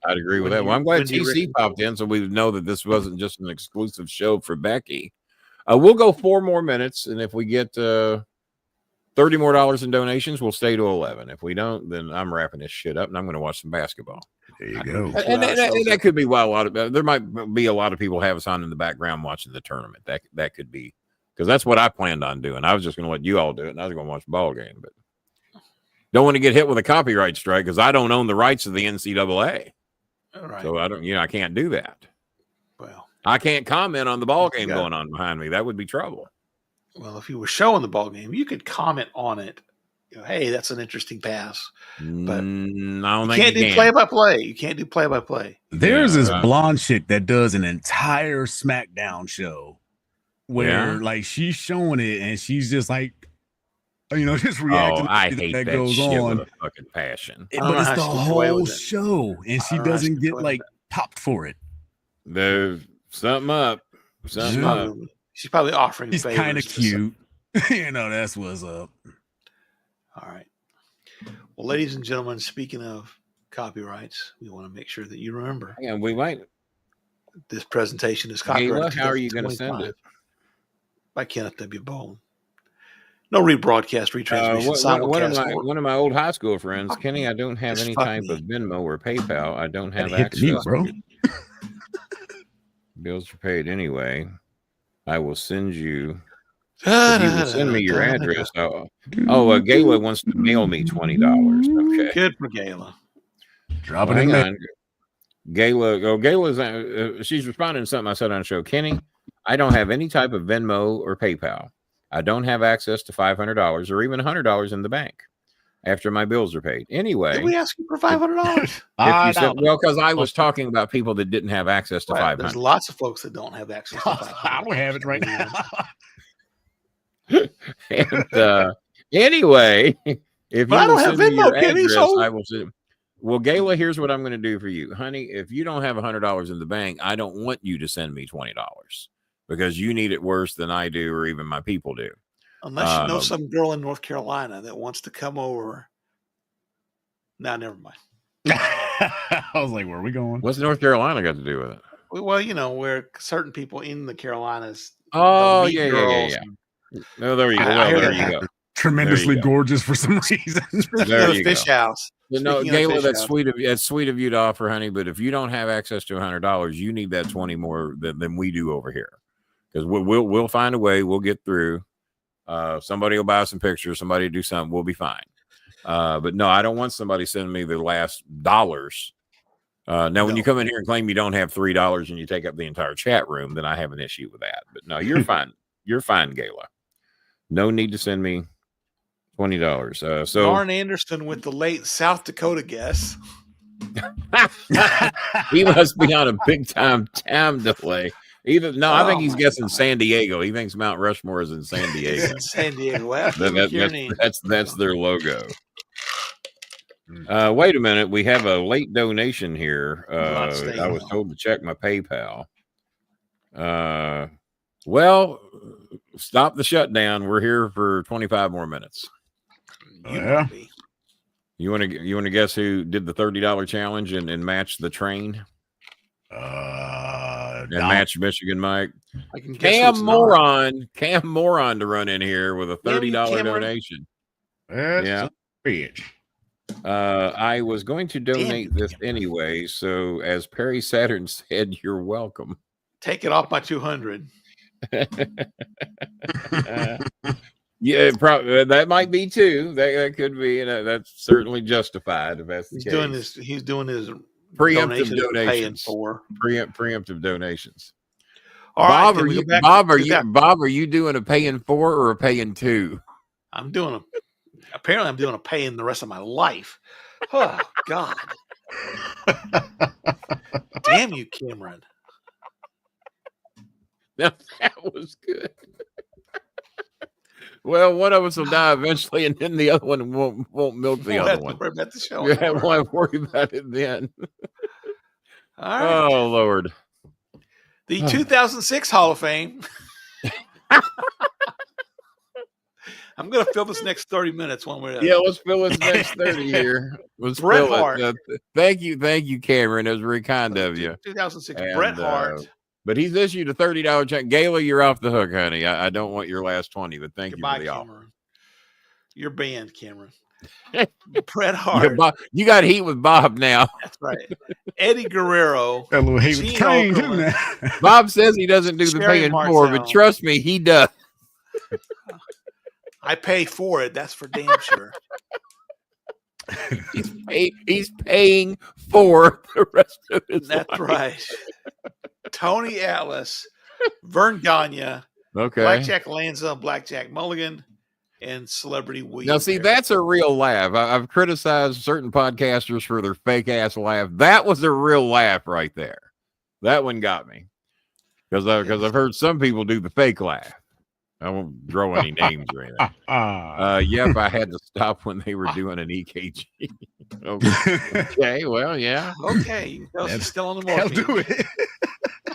I'd agree with that. Well, I'm glad TC popped in, so we know that this wasn't just an exclusive show for Becky. We'll go 4 more minutes, and if we get $30 more in donations, we'll stay to 11. If we don't, then I'm wrapping this shit up, and I'm going to watch some basketball. There you go. And that could be why a lot of there might be a lot of people have us on in the background watching the tournament. That could be, because that's what I planned on doing. I was just going to let you all do it, and I was going to watch the ball game, but don't want to get hit with a copyright strike, because I don't own the rights of the NCAA. All right. So I can't do that. Well, I can't comment on the ball game going on behind me. That would be trouble. Well, if you were showing the ball game, you could comment on it. Hey, that's an interesting pass. But you can't do play-by-play. You can't do play-by-play. There's this blonde chick that does an entire SmackDown show where like she's showing it and she's just like, just reacting. I hate that goes shit on with a fucking passion. But it's the whole show, and she doesn't get like popped for it. There's something up. She's probably offering. She's kind of cute. That's what's up. All right. Well, ladies and gentlemen, speaking of copyrights, we want to make sure that you remember. Yeah, we might. This presentation is copyrighted. How are you going to send it? By Kenneth W. Bolin. No rebroadcast, retransmission. One of my old high school friends, Kenny, I don't have any type of Venmo or PayPal. I don't have access. Bro. Bills are paid anyway. I will send you. If you will send me your address. Gayla wants to mail me $20. Okay. Good for Gayla. Drop it in there. Gayla's she's responding to something I said on the show. Kenny, I don't have any type of Venmo or PayPal. I don't have access to $500 or even $100 in the bank after my bills are paid. Anyway, did we ask you for $500? Because I was talking about people that didn't have access to $500. There's lots of folks that don't have access to $500. I don't have it right now. And anyway, if you I don't have Venmo, Kenny. I will send. Well, Gayla, here's what I'm going to do for you, honey. If you don't have $100 in the bank, I don't want you to send me $20 because you need it worse than I do, or even my people do. Unless you know some girl in North Carolina that wants to come over. No, never mind. I was like, where are we going? What's North Carolina got to do with it? Well, where certain people in the Carolinas. Oh, yeah. No, there you go. There you go. Tremendously gorgeous for some reason. There you fish go. House. Gayla, that's sweet of you to offer, honey. But if you don't have access to $100, you need that 20 more than we do over here, because we'll find a way. We'll get through. Somebody will buy some pictures. Somebody will do something. We'll be fine. But no, I don't want somebody sending me the last dollars. When you come in here and claim you don't have $3 and you take up the entire chat room, then I have an issue with that. But no, you're fine. You're fine, Gayla. No need to send me $20. So Arn Anderson with the late South Dakota guess. he must be on a big time delay. I think he's guessing San Diego. He thinks Mount Rushmore is in San Diego. San Diego. Well, that's their logo. Wait a minute. We have a late donation here. I was told to check my PayPal. Well, stop the shutdown. We're here for 25 more minutes. Yeah. You want to guess who did the $30 challenge and match the train? And match Michigan Mike. Cam Moron to run in here with a $30 donation. Yeah. Bitch. I was going to donate this anyway, so as Perry Saturn said, you're welcome. Take it off my 200. Yeah, probably that might be too. That could be, that's certainly justified if that's the case. He's doing his preemptive donations. Preemptive donations. Bob, are you doing a paying for or a paying to? Apparently I'm doing a paying the rest of my life. Oh God. Damn you, Cameron. Now that was good. Well, one of us will die eventually, and then the other one won't milk the other one. Worry about the show. Yeah, won't worry about it then. All right. Oh Lord. The 2006 Hall of Fame. I'm going to fill this next 30 minutes one way or the other. Yeah, let's fill this next 30 here. Let's Bret fill Hart. it. Thank you, Cameron. It was very kind of you. 2006, Bret Hart. But he's issued a $30 check. Gayla, you're off the hook, honey. I don't want your last 20, but thank Goodbye, you for the Cameron. offer. You're banned, Cameron. Bret Hart. Yeah, you got heat with Bob now. That's right. Eddie Guerrero. Got a little heat with the train, too, now. Bob says he doesn't do the paying for, but trust me, he does. I pay for it. That's for damn sure. He's paying for the rest of his life. That's right. Tony Atlas, Vern Gagne, okay, Blackjack Lanza, Blackjack Mulligan, and Celebrity William. Now, see, that's a real laugh. I've criticized certain podcasters for their fake ass laugh. That was a real laugh right there. That one got me because I've heard some people do the fake laugh. I won't draw any names or anything. Yep, I had to stop when they were doing an EKG. Okay, well, yeah. Okay, that's still on the morphine. I'll do it.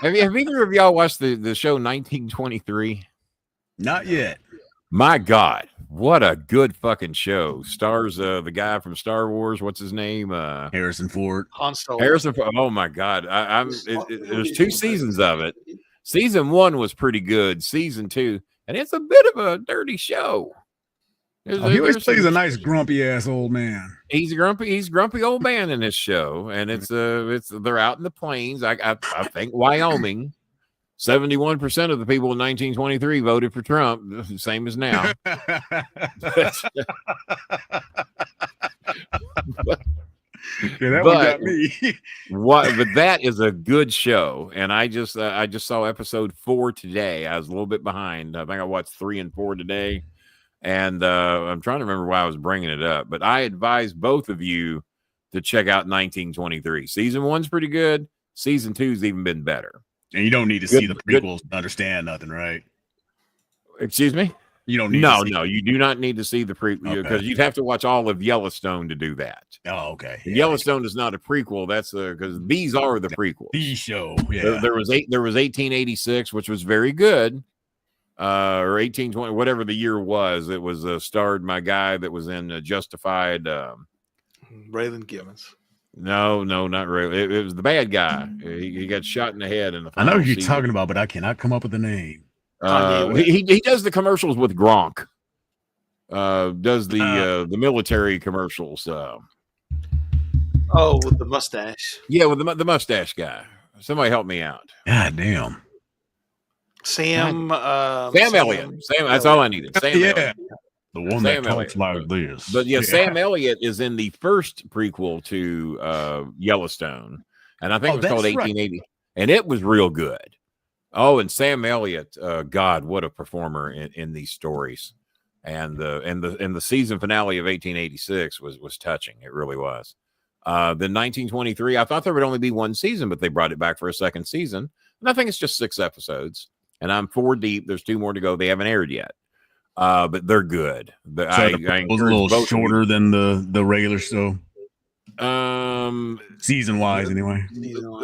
Have either of y'all watched the show 1923? Not yet. My God, what a good fucking show! Stars the guy from Star Wars. What's his name? Harrison Ford. Han Solo. Harrison Ford. Oh my God, there's 2 seasons of it. Season 1 was pretty good. Season 2. And it's a bit of a dirty show. He always plays a nice grumpy ass old man. He's grumpy old man in this show, and it's they're out in the plains. I think Wyoming. 71% of the people in 1923 voted for Trump, same as now. That one got me. But that is a good show, and I just saw episode 4 today. I was a little bit behind. I think I watched 3 and 4 today, and I'm trying to remember why I was bringing it up. But I advise both of you to check out 1923. Season 1's pretty good. Season 2's even been better. And you don't need to see the prequels to understand nothing, right? Excuse me? You don't need you do not need to see the prequel because you'd have to watch all of Yellowstone to do that. Oh, okay. Yeah, Yellowstone is not a prequel. That's because these are the prequels. The show. Yeah. There was 1886, which was very good. Or 1820, whatever the year was. It was starred my guy that was in Justified. Raylan Givens. No, not really. It was the bad guy. He got shot in the head in the I know who you're talking about, but I cannot come up with the name. He does the commercials with Gronk. Does the military commercials. With the mustache. Yeah, with the mustache guy. Somebody help me out. God damn. Sam Elliott. Sam, that's all I needed. Sam Elliott. The one that talks like this. But yeah, Sam Elliott is in the first prequel to Yellowstone. And I think it was called 1880. Right. And it was real good. Oh, and Sam Elliott, God, what a performer in these stories. And the season finale of 1886 was touching. It really was. Then 1923, I thought there would only be one season, but they brought it back for a second season. And I think it's just 6 episodes. And I'm 4 deep. There's 2 more to go. They haven't aired yet. But they're good. It was a little shorter than the regular show. Season wise, anyway.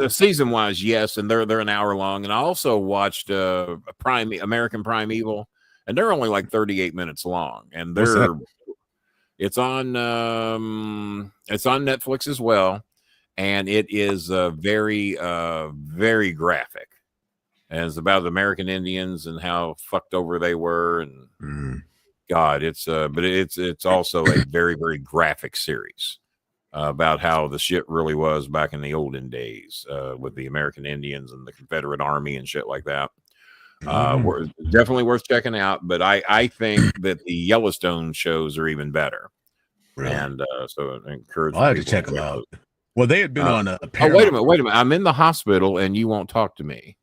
Season wise, yes, and they're an hour long. And I also watched American Primeval, and they're only like 38 minutes long. And it's on Netflix as well, and it is very very graphic. And it's about the American Indians and how fucked over they were, and God, but it's also a very very graphic series about how the shit really was back in the olden days with the American Indians and the Confederate Army and shit like that. Definitely worth checking out. But I think that the Yellowstone shows are even better. Really? And so I encourage. I have to check them out. Well, they had been on a. Oh, wait a minute! I'm in the hospital, and you won't talk to me.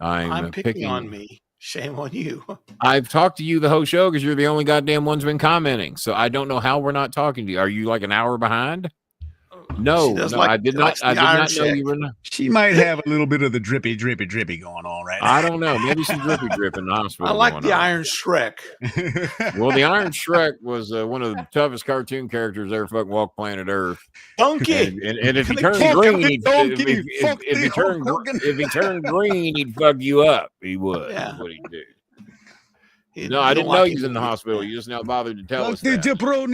I'm picking on me. Shame on you. I've talked to you the whole show because you're the only goddamn one's been commenting. So I don't know how we're not talking to you. Are you like an hour behind? No, I did not know you were not. She might have a little bit of the drippy going on right now. I don't know. Maybe some drippy in the hospital. I like the Iron Shrek. Well, the Iron Shrek was one of the toughest cartoon characters ever fucking walked planet Earth. Donkey. And if he turned green, if he turned green, he'd fuck you up. He would. Yeah. What he'd do. No, I didn't know he was in the hospital. You just now bothered to tell us that. Well,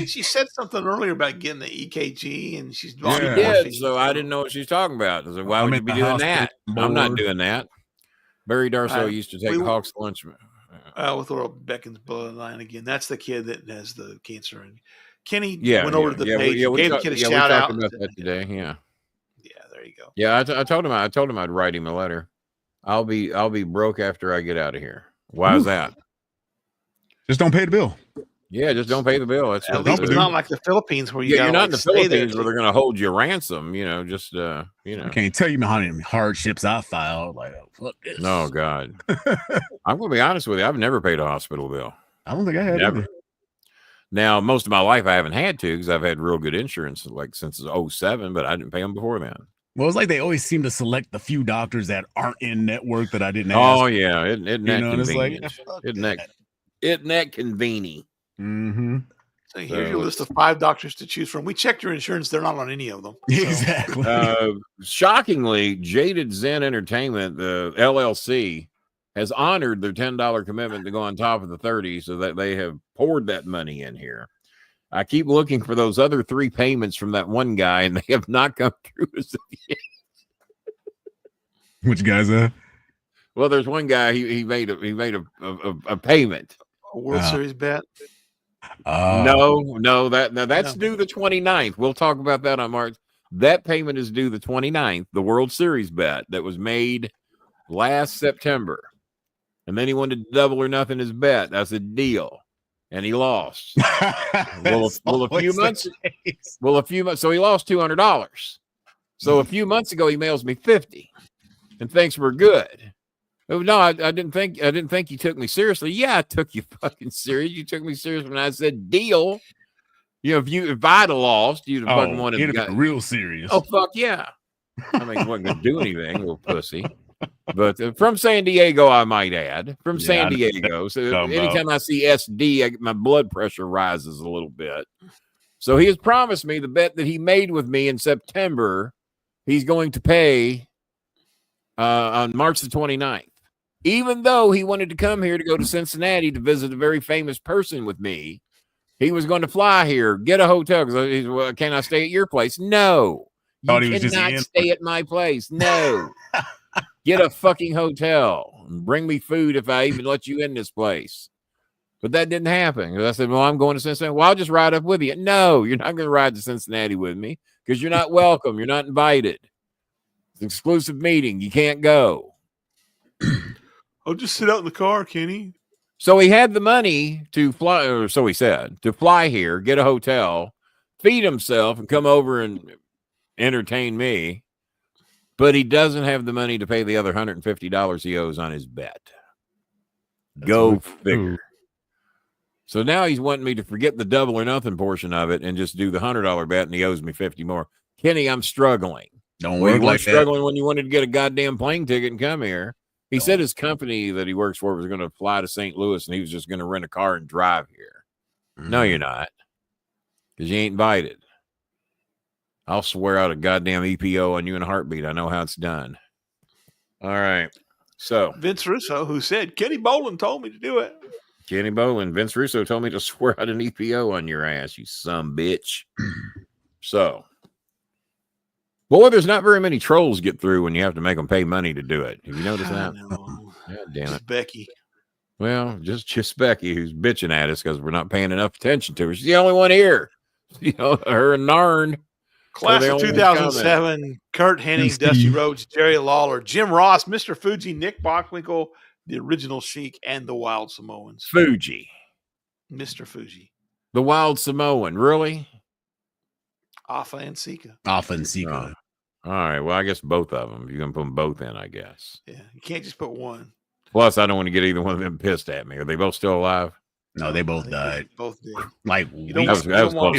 she said something earlier about getting the EKG, and she's she did. So I didn't know what she's talking about. I said, why would you be doing that? I'm not doing that. Barry Darsow used to take Hawk's lunch. With Laura Beckon's bloodline again. That's the kid that has the cancer. And Kenny went over to the page, gave the kid a shout out. About that today. Yeah, there you go. Yeah, I told him I'd write him a letter. I'll be broke after I get out of here. Why is that? Just don't pay the bill. Yeah, just don't pay the bill. That's at least it's not like the Philippines where you're not in the Philippines where they're going to hold you ransom. I can't tell you how many hardships I filed. Like, fuck this. No, God. I'm going to be honest with you. I've never paid a hospital bill. I don't think I have. Never. Now, most of my life I haven't had to because I've had real good insurance like since 2007, but I didn't pay them before then. Well, it's like they always seem to select the few doctors that aren't in network that I didn't ask. Oh, yeah. Isn't that convenient? Isn't that convenient? Mm-hmm. So here's your list of 5 doctors to choose from. We checked your insurance. They're not on any of them. So. Exactly. Shockingly, Jaded Zen Entertainment, the LLC, has honored their $10 commitment to go on top of the 30 so that they have poured that money in here. I keep looking for those other 3 payments from that one guy, and they have not come through as of yet. Which guy's that? Well, there's one guy. He made a payment. A World Series bet. No, that's due the 29th. We'll talk about that on March. That payment is due the 29th. The World Series bet that was made last September, and then he wanted to double or nothing his bet. That's a deal. And he lost. a few months. So he lost $200. So a few months ago, he mails me $50, and thinks we're good. No, I didn't think you took me seriously. Yeah, I took you fucking serious. You took me serious when I said deal. If I'd have lost, you'd have fucking wanted to get real serious. Oh fuck yeah! I mean, wasn't gonna do anything, little pussy. But from San Diego, I might add, San Diego. So anytime I see SD, my blood pressure rises a little bit. So he has promised me the bet that he made with me in September, he's going to pay on March the 29th. Even though he wanted to come here to go to Cincinnati to visit a very famous person with me, he was going to fly here, get a hotel. Because can I stay at your place? No. You cannot stay at my place. No. Get a fucking hotel and bring me food if I even let you in this place. But that didn't happen. I said, well, I'm going to Cincinnati. Well, I'll just ride up with you. No, you're not going to ride to Cincinnati with me because you're not welcome. You're not invited. It's an exclusive meeting. You can't go. I'll just sit out in the car, Kenny. So he had the money to fly, or so he said, to fly here, get a hotel, feed himself, and come over and entertain me. But he doesn't have the money to pay the other $150 he owes on his bet. Go figure. So now he's wanting me to forget the double or nothing portion of it and just do the $100 bet, and he owes me 50 more. Kenny, I'm struggling. Don't work like that. Struggling when you wanted to get a goddamn plane ticket and come here. He said his company that he works for was going to fly to St. Louis, and he was just going to rent a car and drive here. No, you're not, because you ain't invited. I'll swear out a goddamn EPO on you in a heartbeat. I know how it's done. All right. So Vince Russo, who said Kenny Bolin told me to do it. Kenny Bolin, Vince Russo told me to swear out an EPO on your ass, you son bitch. So, boy, there's not very many trolls get through when you have to make them pay money to do it. Have you noticed that? God damn it. Becky. Well, just Becky, who's bitching at us because we're not paying enough attention to her. She's the only one here. You know, her and Narn. Class of 2007, Kurt Hennig, Dusty Rhodes, Jerry Lawler, Jim Ross, Mr. Fuji, Nick Bockwinkel, the original Sheik, and the Wild Samoans. Fuji. Mr. Fuji. The Wild Samoan, really? Alpha and Sika. Alpha and Sika. All right, well, I guess both of them. You're going to put them both in, I guess. Yeah, you can't just put one. Plus, I don't want to get either one of them pissed at me. Are they both still alive? No, they both died. Both did. Like you don't want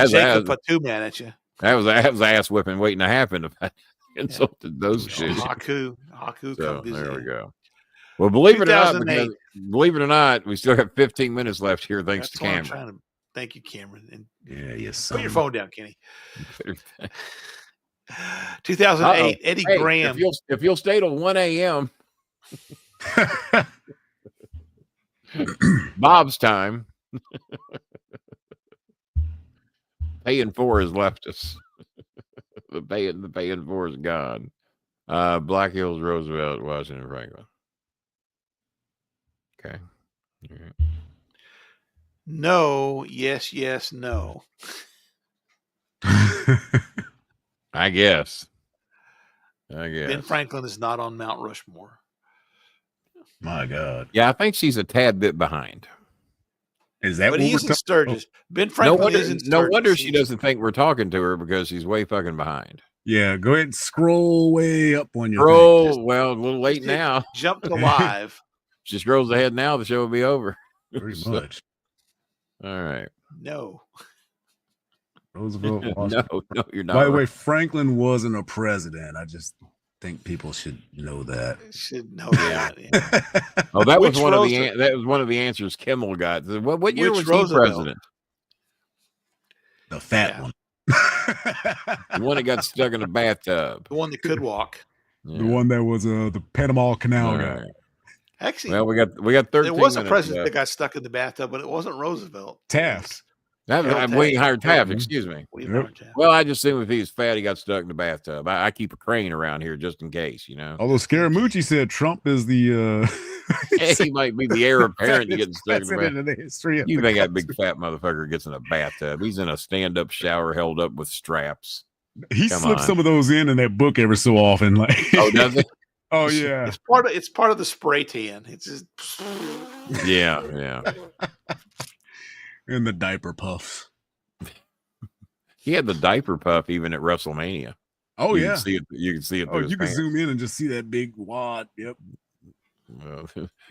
Jacob Patu-Man at you. That was ass whipping waiting to happen if I insulted those shit. Haku so, there we go. Well, believe it or not, we still have 15 minutes left here. Thanks to Cameron. Thank you, Cameron. And yes. Put your phone down, Kenny. 2008, Eddie Graham. If you'll stay till 1 a.m. Bob's time. Paying for has left us. the paying for is gone. Black Hills, Roosevelt, Washington, Franklin. Okay. Right. No, yes, no. I guess. Ben Franklin is not on Mount Rushmore. My God. Yeah, I think she's a tad bit behind. Is that what he's in Sturgis? Ben Franklin is in Sturgis. No wonder she doesn't think we're talking to her because she's way fucking behind. Yeah, go ahead and scroll way up on your well, a little late now. Jump to live. She scrolls ahead now, the show will be over. Pretty much. All right. No. Roosevelt. No, you're not. By the way, Franklin wasn't a president. I just think people should know that. Should know that. Yeah. Oh, that was one of the answers Kimmel got. What year was he president? The fat one. The one that got stuck in a bathtub. The one that could walk. Yeah. The one that was the Panama Canal guy. Actually, well, we got 13 There was a president that got stuck in the bathtub, but it wasn't Roosevelt. Taft. I'm waiting Howard Taft. Excuse me. Well, I just assume if he was fat, he got stuck in the bathtub. I keep a crane around here just in case, you know. Although Scaramucci said Trump is the he might be the heir apparent to getting stuck in the bathtub. You think that big fat motherfucker gets in a bathtub? He's in a stand-up shower held up with straps. He slips some of those in that book every so often. Like, oh, does it? Oh yeah, it's part of the spray tan. It's just yeah. And the diaper puffs. He had the diaper puff even at WrestleMania. Oh you yeah, you can see it. Oh, you can zoom in and just see that big wad. Yep.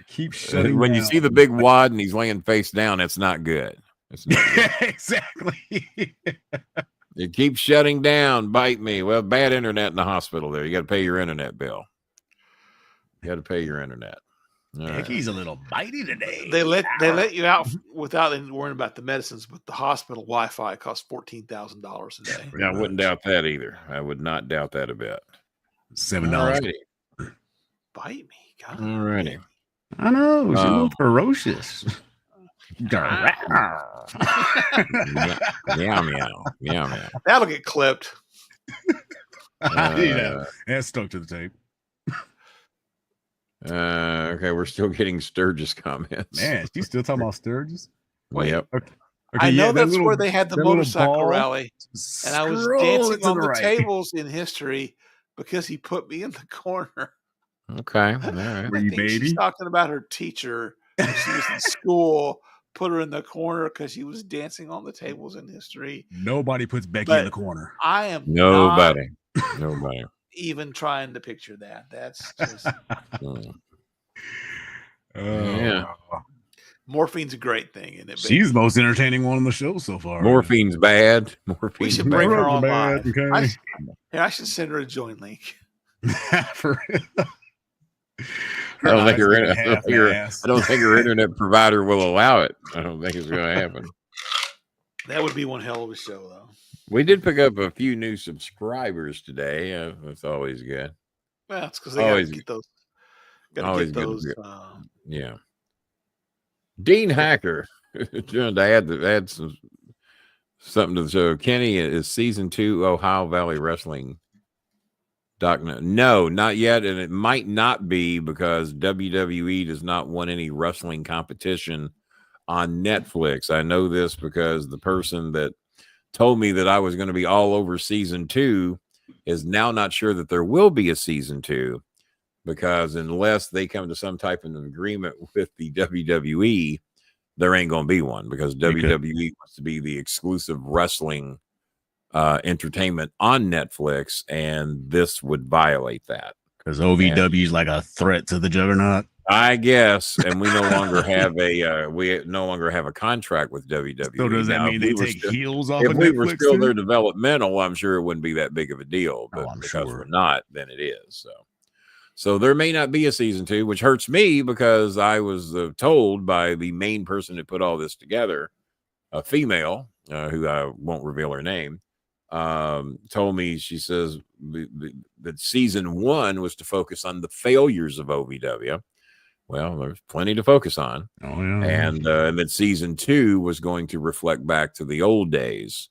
Keep shutting. When you see the big wad and he's laying face down, it's not good. It's not good. Exactly. It keeps shutting down. Bite me. Well, bad internet in the hospital. There, you got to pay your internet bill. You got to pay your internet. Right. He's a little bitey today. They let you out without worrying about the medicines, but the hospital Wi-Fi costs $14,000 a day. Yeah, I wouldn't doubt that either. I would not doubt that a bit. $7. Bite me, God. All righty. I know. She's a little ferocious. Meow. That'll get clipped. That's stuck to the tape. Okay, we're still getting Sturgis comments. Man, she's still talking about Sturgis? Wait. Yep. Okay, I know that's where they had the motorcycle rally. And I was dancing on the tables in history because he put me in the corner. Okay. All right. Were you baby? She's talking about her teacher. She was in school. Put her in the corner because she was dancing on the tables in history. Nobody puts Becky in the corner. I am nobody even trying to picture that. That's just yeah. Morphine's a great thing, isn't it? She's the most entertaining one on the show so far. Morphine's bad. We should bring her on live. Okay. I should send her a join link. For I don't think her internet provider will allow it. I don't think it's going to happen. That would be one hell of a show, though. We did pick up a few new subscribers today. That's always good. Well, it's because they got to get those. Yeah. Dean Hacker, to add something to the show. Kenny, is season 2 Ohio Valley Wrestling Doc? No, not yet, and it might not be because WWE does not want any wrestling competition on Netflix. I know this because the person that told me that I was going to be all over season 2 is now not sure that there will be a season 2. Because unless they come to some type of agreement with the WWE, there ain't going to be one, because WWE wants to be the exclusive wrestling entertainment on Netflix, and this would violate that. Because OVW is like a threat to the juggernaut, I guess, and we no longer have a contract with WWE. So does that mean they take heels off? If we were still their developmental, I'm sure it wouldn't be that big of a deal. But because we're not, then it is. So there may not be a season 2, which hurts me because I was told by the main person that put all this together, a female who I won't reveal her name, told me, she says that season 1 was to focus on the failures of OVW. Well, there's plenty to focus on. Oh, yeah. And that season 2 was going to reflect back to the old days.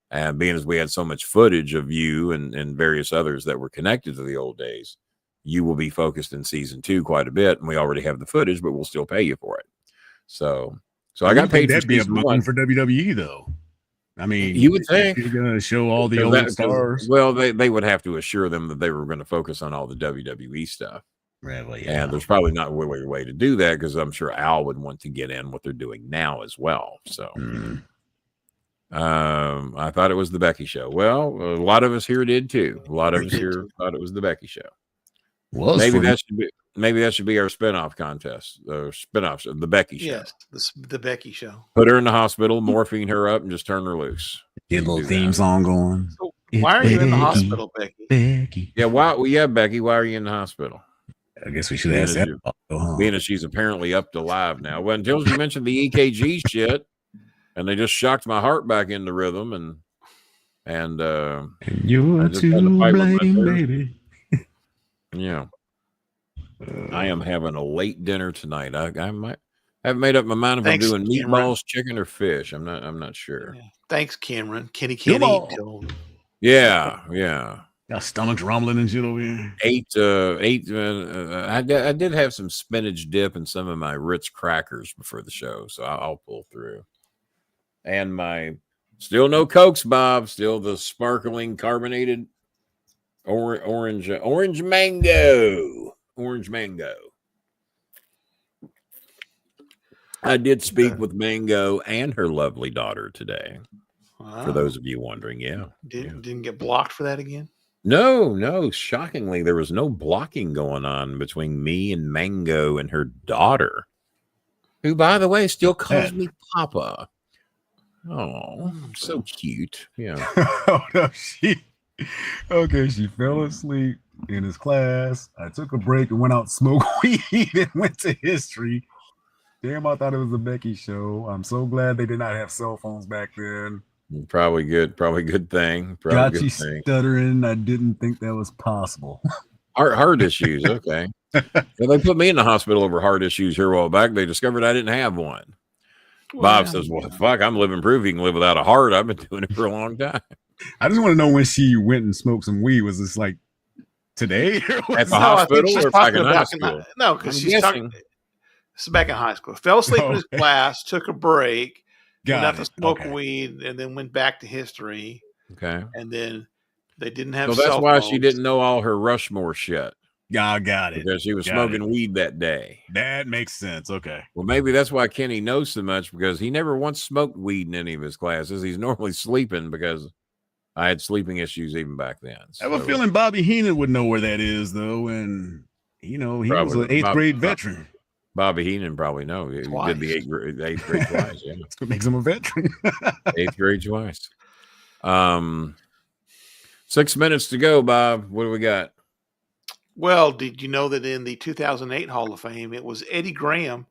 And being as we had so much footage of you and various others that were connected to the old days, you will be focused in season 2 quite a bit, and we already have the footage, but we'll still pay you for it. So I got paid. That'd be a button for WWE, though. I mean, you would think you're going to show all the old stars. Well, they would have to assure them that they were going to focus on all the WWE stuff. Really? Yeah. And there's probably not a way to do that, because I'm sure Al would want to get in what they're doing now as well. So I thought it was the Becky show. Well, a lot of us here did too. A lot of us here thought it was the Becky show. Well, maybe that should be our spinoff contest, spinoffs of the Becky show. Yes, the Becky show. Put her in the hospital, morphine her up, and just turn her loose. Get a little theme song going. So why are you in the hospital, Becky? Becky. Yeah, Becky. Why are you in the hospital? I guess we should ask that. Being that she's apparently up to live now. Well, until you mentioned the EKG shit, and they just shocked my heart back into rhythm, and you're to blame, baby. Yeah, I am having a late dinner tonight. I haven't made up my mind if I'm doing meatballs, chicken, or fish. I'm not sure. Yeah. Thanks, Cameron. Kenny. Yeah. Got stomachs rumbling and shit over here. I did have some spinach dip and some of my Ritz crackers before the show, so I'll pull through. And my still no Cokes, Bob. Still the sparkling carbonated orange mango. I did speak with Mango and her lovely daughter today. Wow. For those of you wondering, didn't get blocked for that again. No. Shockingly, there was no blocking going on between me and Mango and her daughter, who, by the way, still calls me Papa. Oh, so cute. Yeah. She fell asleep in his class. I took a break and went out and smoked weed and went to history. Damn, I thought it was a Becky show. I'm so glad they did not have cell phones back then. Probably good thing. Got you stuttering. I didn't think that was possible. Heart issues. Okay. They put me in the hospital over heart issues here a while back. They discovered I didn't have one. Well, Bob says, well, fuck, I'm living proof you can live without a heart. I've been doing it for a long time. I just want to know when she went and smoked some weed. Was this like today? At the hospital or back in high school? No, because she's talking. This is back in high school. Fell asleep in his class, took a break, went out to smoke weed, and then went back to history. Okay. And then they didn't have so that's why she didn't know all her Rushmore shit. Yeah, I got it. Because she was smoking weed that day. That makes sense. Okay. Well, maybe that's why Kenny knows so much, because he never once smoked weed in any of his classes. He's normally sleeping because I had sleeping issues even back then. So. I have a feeling Bobby Heenan would know where that is, though. And, he was an 8th grade veteran. Bobby Heenan probably know. He did the eighth grade twice. Yeah, that's what makes him a veteran. 8th grade twice. 6 minutes to go, Bob. What do we got? Well, did you know that in the 2008 Hall of Fame, it was Eddie Graham,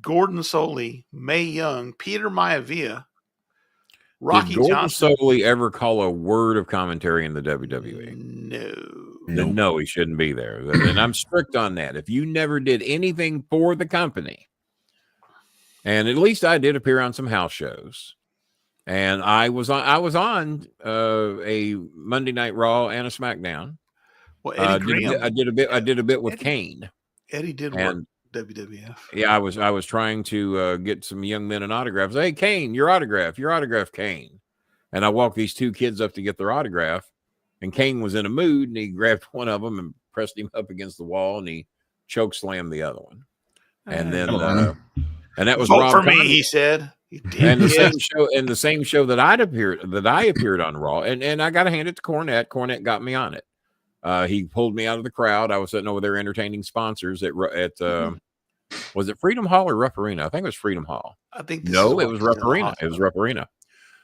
Gordon Solie, Mae Young, Peter Maivia, Rocky Did Gordon Johnson Solie ever call a word of commentary in the WWE? No, he shouldn't be there. And I'm strict on that. If you never did anything for the company, and at least I did appear on some house shows, and I was on a Monday Night Raw and a SmackDown. Well, Eddie Graham, I did a bit with Kane. Eddie did work WWF. Yeah, I was trying to get some young men an autograph. Hey, Kane, your autograph, Kane. And I walked these two kids up to get their autograph, and Kane was in a mood, and he grabbed one of them and pressed him up against the wall, and he choke slammed the other one. And then, and that was Rob for me, he said. And the same show that I appeared on Raw, and I got to hand it to Cornette. Cornette got me on it. He pulled me out of the crowd. I was sitting over there entertaining sponsors at was it Freedom Hall or Rupp Arena? I think it was Freedom Hall. I think it was Rupp Arena. It was Rupp Arena.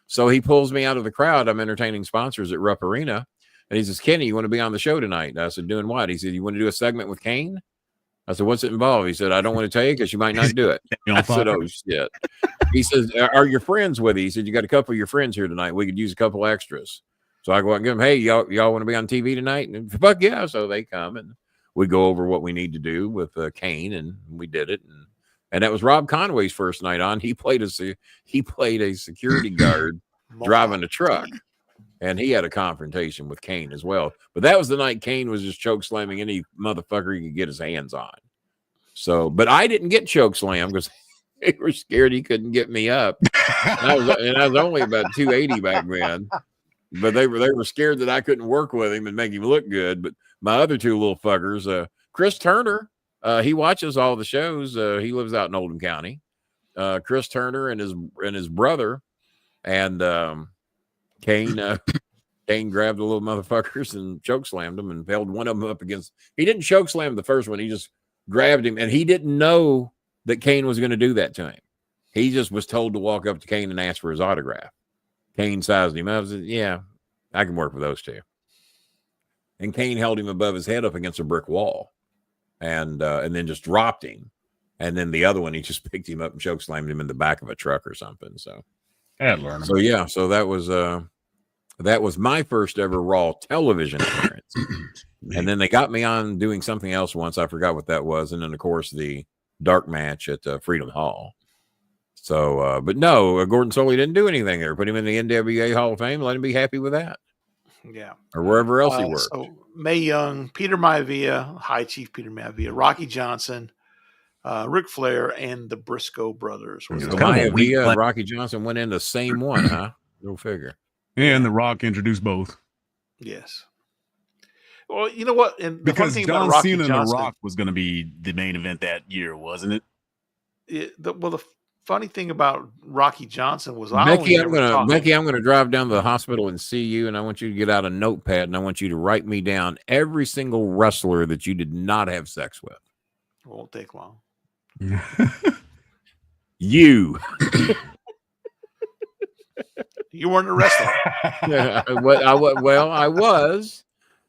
So he pulls me out of the crowd. I'm entertaining sponsors at Rupp Arena, and he says, "Kenny, you want to be on the show tonight?" And I said, "Doing what?" He said, "You want to do a segment with Kane?" I said, "What's it involved?" He said, "I don't want to tell you because you might not do it." I said, "Oh shit." He says, "Are your friends with you?" He said, "You got a couple of your friends here tonight. We could use a couple extras." So I go out and give them, "Hey, y'all want to be on TV tonight?" And fuck yeah. So they come and we go over what we need to do with Kane, and we did it. And that was Rob Conway's first night on. He played a security guard driving a truck, and he had a confrontation with Kane as well. But that was the night Kane was just choke slamming any motherfucker he could get his hands on. So, but I didn't get choke slammed because they were scared he couldn't get me up. And I was only about 280 back then. But they were scared that I couldn't work with him and make him look good. But my other two little fuckers, Chris Turner, he watches all the shows. He lives out in Oldham County. Chris Turner and his brother, and Kane grabbed the little motherfuckers and choke slammed them and held one of them up against. He didn't choke slam the first one. He just grabbed him, and he didn't know that Kane was going to do that to him. He just was told to walk up to Kane and ask for his autograph. Kane sized him up. I said, "Yeah, I can work with those two." And Kane held him above his head up against a brick wall, and then just dropped him. And then the other one, he just picked him up and choke slammed him in the back of a truck or something. So, so yeah, so that was my first ever Raw television appearance. And then they got me on doing something else once. I forgot what that was. And then of course the dark match at Freedom Hall. So, but no, Gordon Solie didn't do anything there. Put him in the NWA Hall of Fame. Let him be happy with that. Yeah. Or wherever else he worked. So Mae Young, Peter Maivia, High Chief Peter Maivia, Rocky Johnson, Ric Flair, and the Briscoe brothers. So Maivia and Rocky Johnson went in the same one, huh? Go figure. And The Rock introduced both. Yes. Well, you know what? And because John Cena and The Rock was going to be the main event that year, wasn't it? The funny thing about Rocky Johnson was Becky, I'm gonna drive down to the hospital and see you, and I want you to get out a notepad and I want you to write me down every single wrestler that you did not have sex with. It won't take long. You. You weren't a wrestler. Yeah, I was.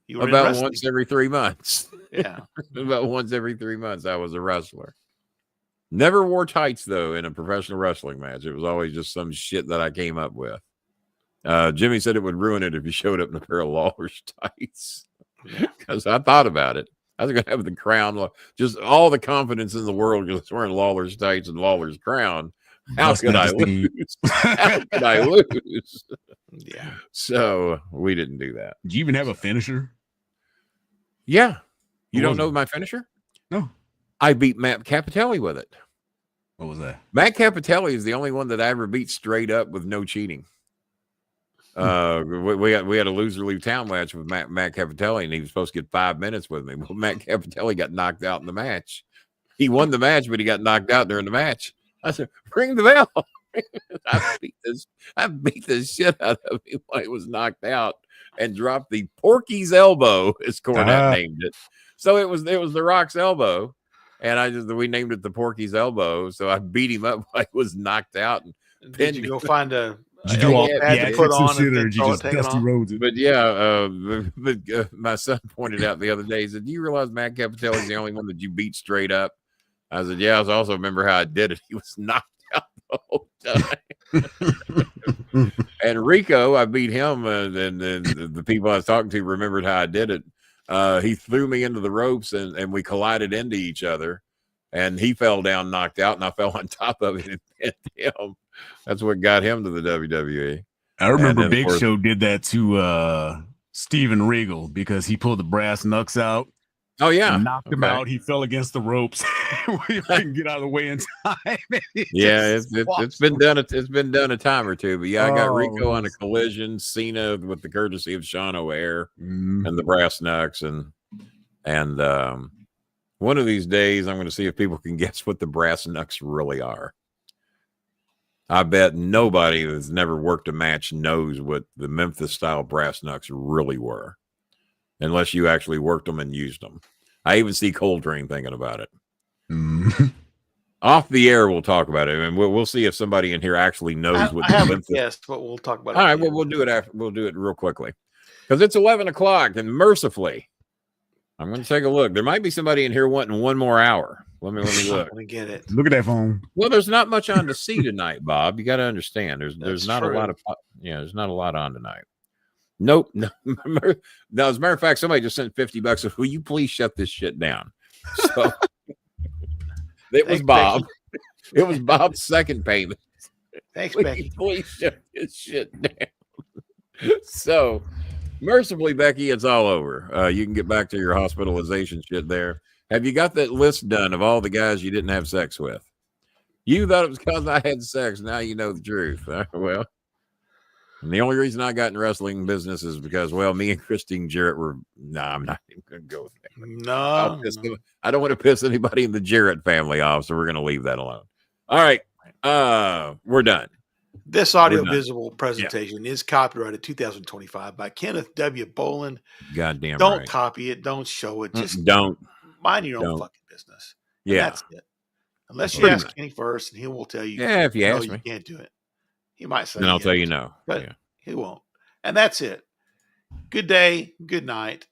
You were about once every 3 months. Yeah. About once every 3 months I was a wrestler. Never wore tights, though, in a professional wrestling match. It was always just some shit that I came up with. Jimmy said it would ruin it if you showed up in a pair of Lawler's tights. Because I thought about it. I was going to have the crown, just all the confidence in the world because wearing Lawler's tights and Lawler's crown. How could I lose? How could I lose? Yeah. So we didn't do that. Did you even have a finisher? Yeah. You don't know my finisher? No. I beat Matt Capitelli with it. What was that? Matt Capitelli is the only one that I ever beat straight up with no cheating. We had a loser leave town match with Matt Capitelli, and he was supposed to get 5 minutes with me. Well, Matt Capitelli got knocked out in the match. He won the match, but he got knocked out during the match. I said, "Ring the bell." I beat the shit out of him when he was knocked out and dropped the Porky's elbow, as Cornette named it. So it was the Rock's elbow. and we named it the Porky's Elbow. So I beat him up while he was knocked out. And did you go find a? Did you do all to put on and then throw it, Dusty Rhodes it? But yeah, my son pointed out the other day. He said, "Do you realize Matt Capitelli's the only one that you beat straight up?" I said, "Yeah." I also remember how I did it. He was knocked out the whole time. And Rico, I beat him, and the people I was talking to remembered how I did it. He threw me into the ropes, and we collided into each other. And he fell down, knocked out, and I fell on top of it and hit him. That's what got him to the WWE. I remember Big Show did that to Steven Regal because he pulled the brass knucks out. Oh yeah, knocked him out. He fell against the ropes. We couldn't get out of the way in time. Yeah, it's been done. It's been done a time or two. But yeah, I got Rico on a collision. Cena with the courtesy of Sean O'Haire and the brass knucks, and one of these days I'm going to see if people can guess what the brass knucks really are. I bet nobody that's never worked a match knows what the Memphis style brass knucks really were, unless you actually worked them and used them. I even see Coltrane thinking about it. Off the air, we'll talk about it, and we'll see if somebody in here actually knows what. I haven't guessed, but we'll talk about it. All right, well, we'll do it after. We'll do it real quickly because it's 11 o'clock, and mercifully, I'm going to take a look. There might be somebody in here wanting one more hour. Let me look. I'm going to get it. Look at that phone. Well, there's not much on to see tonight, Bob. You got to understand. There's not true. a lot of there's not a lot on tonight. Nope. No. Now, as a matter of fact, somebody just sent $50. Will you please shut this shit down? So it was Bob. It was Bob's second payment. Thanks, Becky. Please shut this shit down. So, mercifully, Becky, it's all over. You can get back to your hospitalization shit there. Have you got that list done of all the guys you didn't have sex with? You thought it was because I had sex. Now you know the truth. Well, and the only reason I got in wrestling business is because, well, me and Christine Jarrett were. I'm not even going to go with that. No, I don't want to piss anybody in the Jarrett family off, so we're going to leave that alone. All right, we're done. This audio-visible presentation is copyrighted 2025 by Kenneth W. Bolin. Goddamn Don't right. copy it. Don't show it. Just don't. Mind your own fucking business. And yeah. That's it. Unless you ask Kenny first, and he will tell you. Yeah, if you ask me. You can't do it. He might say. Then I'll tell you no. But he won't. And that's it. Good day. Good night.